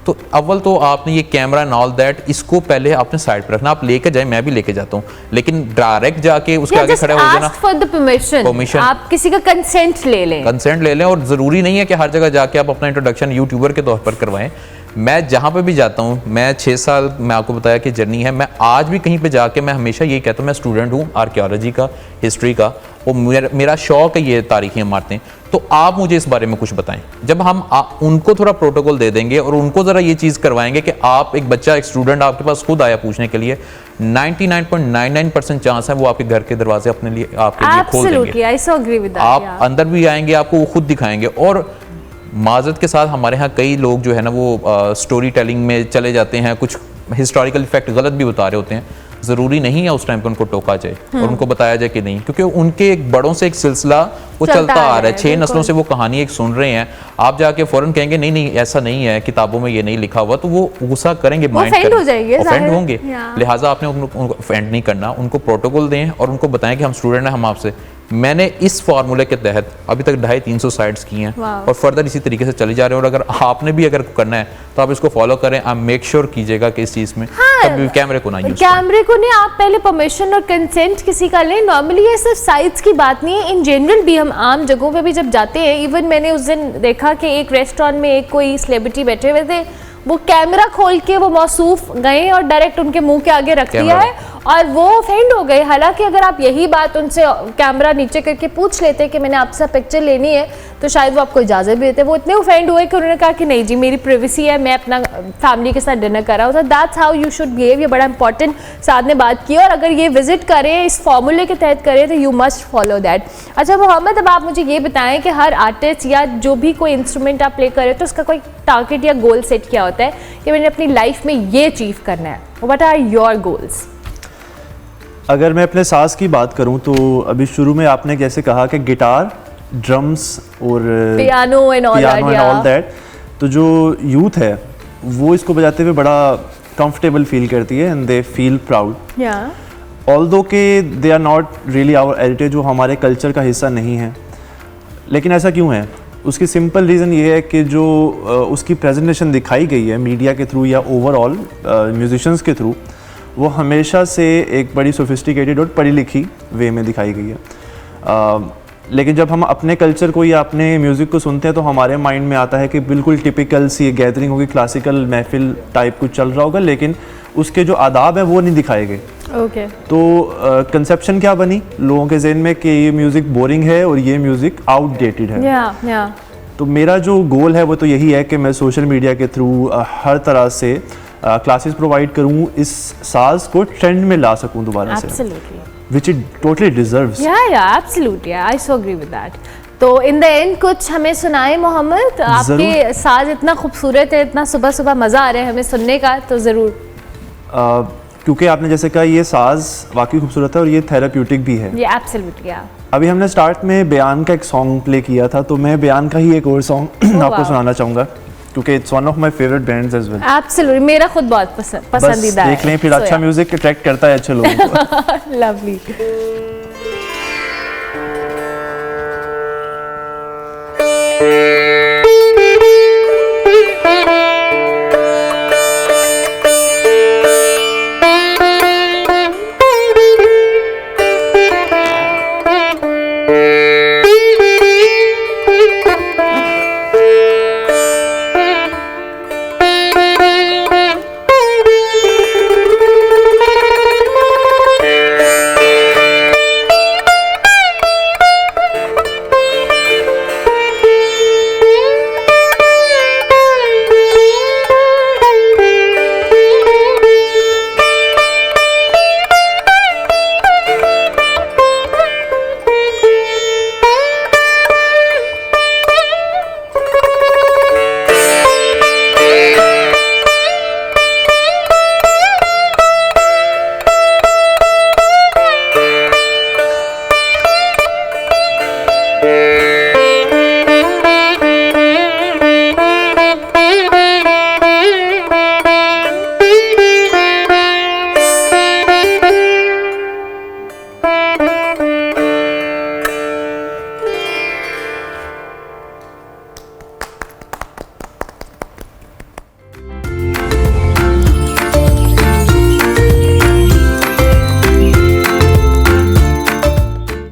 तो अव्वल तो आपने ये कैमरा एंड ऑल दैट इसको पहले आपने साइड पर रखना। आप लेके जाए, मैं भी लेके जाता हूँ, लेकिन डायरेक्ट जाके उसके आगे खड़े हो जाना, फॉर द परमिशन, आप किसी का कंसेंट ले लें, और ज़रूरी नहीं है कि हर जगह जाके आप अपना इंट्रोडक्शन यूट्यूबर के तौर पर करवाएं। मैं जहाँ पे भी जाता हूँ, मैं 6 साल मैं आपको बताया कि जर्नी है, मैं आज भी कहीं पे जाके मैं हमेशा यही कहता हूँ, मैं स्टूडेंट हूँ आर्कियोलॉजी का, हिस्ट्री का, और मेरा शौक है ये तारीखी इमारतें। तो आप मुझे इस बारे में कुछ बताएं। जब हम उनको थोड़ा प्रोटोकॉल दे देंगे और उनको ज़रा ये चीज़ करवाएंगे कि आप एक बच्चा, एक स्टूडेंट आपके पास खुद आया पूछने के लिए, 99.99% चांस है वो आपके घर के दरवाजे अपने लिए आपके लिए खोल देंगे। आप अंदर भी आएंगे, आपको वो खुद दिखाएंगे। और माजरत के साथ हमारे यहाँ कई लोग जो है ना वो स्टोरी टेलिंग में चले जाते हैं, कुछ हिस्टोरिकल फैक्ट गलत भी बता रहे होते हैं। ज़रूरी नहीं है उस टाइम पर उनको टोका जाए और उनको बताया जाए कि नहीं, क्योंकि उनके एक बड़ों से एक सिलसिला वो चलता आ रहा है, 6 नस्लों से वो कहानी एक सुन रहे हैं। आप जाके फौरन कहेंगे नहीं नहीं ऐसा नहीं है, किताबों में ये नहीं लिखा हुआ, तो वो गुस्सा करेंगे, ऑफेंड होंगे। लिहाजा आपने उनको ऑफेंड नहीं करना, उनको प्रोटोकॉल दें और उनको बताएं कि हम स्टूडेंट हैं, हम आपसे। मैंने इस फार्मूले के तहत अभी तक 250-300 साइट्स की हैं और फर्दर इसी तरीके से चले जा रहे हैं। और अगर आपने भी अगर करना है तो आप इसको फॉलो करें, आप मेक श्योर कीजिएगा कि इस चीज़ में कभी कैमरे को ना यूज करें। कैमरे को नहीं, आप पहले परमिशन और कंसेंट किसी का लें। नॉर्मली ये सिर्फ साइट्स की बात नहीं है, इन जनरल भी हम आम जगहों पे भी जब जाते हैं, इवन मैंने उस दिन देखा कि एक रेस्टोरेंट में एक कोई सेलिब्रिटी बैठे हुए थे, वो कैमरा खोल के वो मौसूफ गए और डायरेक्ट उनके मुंह के आगे रख दिया है और वो ऑफेंड हो गए। हालांकि अगर आप यही बात उनसे कैमरा नीचे करके पूछ लेते कि मैंने आपसे पिक्चर लेनी है, तो शायद वो आपको इजाज़त भी देते। वो इतने ऑफेंड हुए कि उन्होंने कहा कि नहीं जी मेरी प्राइवेसी है, मैं अपना फैमिली के साथ डिनर कर रहा हूँ। तो that's how you should behave. ये बड़ा इंपॉर्टेंट साथ ने बात की, और अगर ये विजिट करें, इस फॉर्मूले के तहत करें, तो यू मस्ट फॉलो दैट। अच्छा मोहम्मद, अब आप मुझे ये बताएं कि हर आर्टिस्ट या जो भी कोई इंस्ट्रूमेंट आप प्ले करें तो उसका कोई टारगेट या गोल सेट किया होता है कि मैंने अपनी लाइफ में ये अचीव करना है। What are your goals? अगर मैं अपने साज की बात करूं तो अभी शुरू में आपने जैसे कहा कि गिटार, ड्रम्स और पियानो एंड ऑल दैट, तो जो यूथ है वो इसको बजाते हुए बड़ा कंफर्टेबल फील करती है and they feel proud. Although के they are not really our heritage, जो हमारे कल्चर का हिस्सा नहीं है, लेकिन ऐसा क्यों है? उसकी सिंपल रीज़न ये है कि जो उसकी प्रेजेंटेशन दिखाई गई है मीडिया के थ्रू या ओवरऑल म्यूजिशंस के थ्रू, वो हमेशा से एक बड़ी सोफिस्टिकेटेड और पढ़ी लिखी वे में दिखाई गई है। लेकिन जब हम अपने कल्चर को या अपने म्यूज़िक को सुनते हैं तो हमारे माइंड में आता है कि बिल्कुल टिपिकल सी गैदरिंग होगी, क्लासिकल महफिल टाइप कुछ चल रहा होगा, लेकिन उसके जो आदाब है वो नहीं दिखाए गए। ओके तो कंसेप्शन क्या बनी लोगों के जहन में कि ये म्यूज़िक बोरिंग है और ये म्यूज़िक आउटडेटेड है। या तो मेरा जो गोल है वो तो यही है कि मैं सोशल मीडिया के थ्रू हर तरह से क्लासेस प्रोवाइड करूं, इस साज को ट्रेंड में ला सकूं दोबारा से, absolutely which it totally deserves. Yeah absolutely I so agree with that. तो इन द एंड कुछ हमें सुनाए मोहम्मद, आपके साज इतना खूबसूरत है, इतना सुबह सुबह मज़ा आ रहा है हमें सुनने का, तो ज़रूर। क्योंकि आपने जैसे कहा ये साज वाकई खूबसूरत है और ये थेराप्यूटिक भी है। ये एब्सोल्युटली या अभी हमने स्टार्ट में बयान का एक सॉन्ग प्ले किया था, तो मैं बयान का ही एक और सॉन्ग आपको सुनाना चाहूँगा क्योंकि it's one of my favourite bands as well. Absolutely मेरा खुद बहुत पसंदीदा है। देख लें, फिर अच्छा म्यूजिक अट्रैक्ट करता है अच्छे लोगों को। लवली।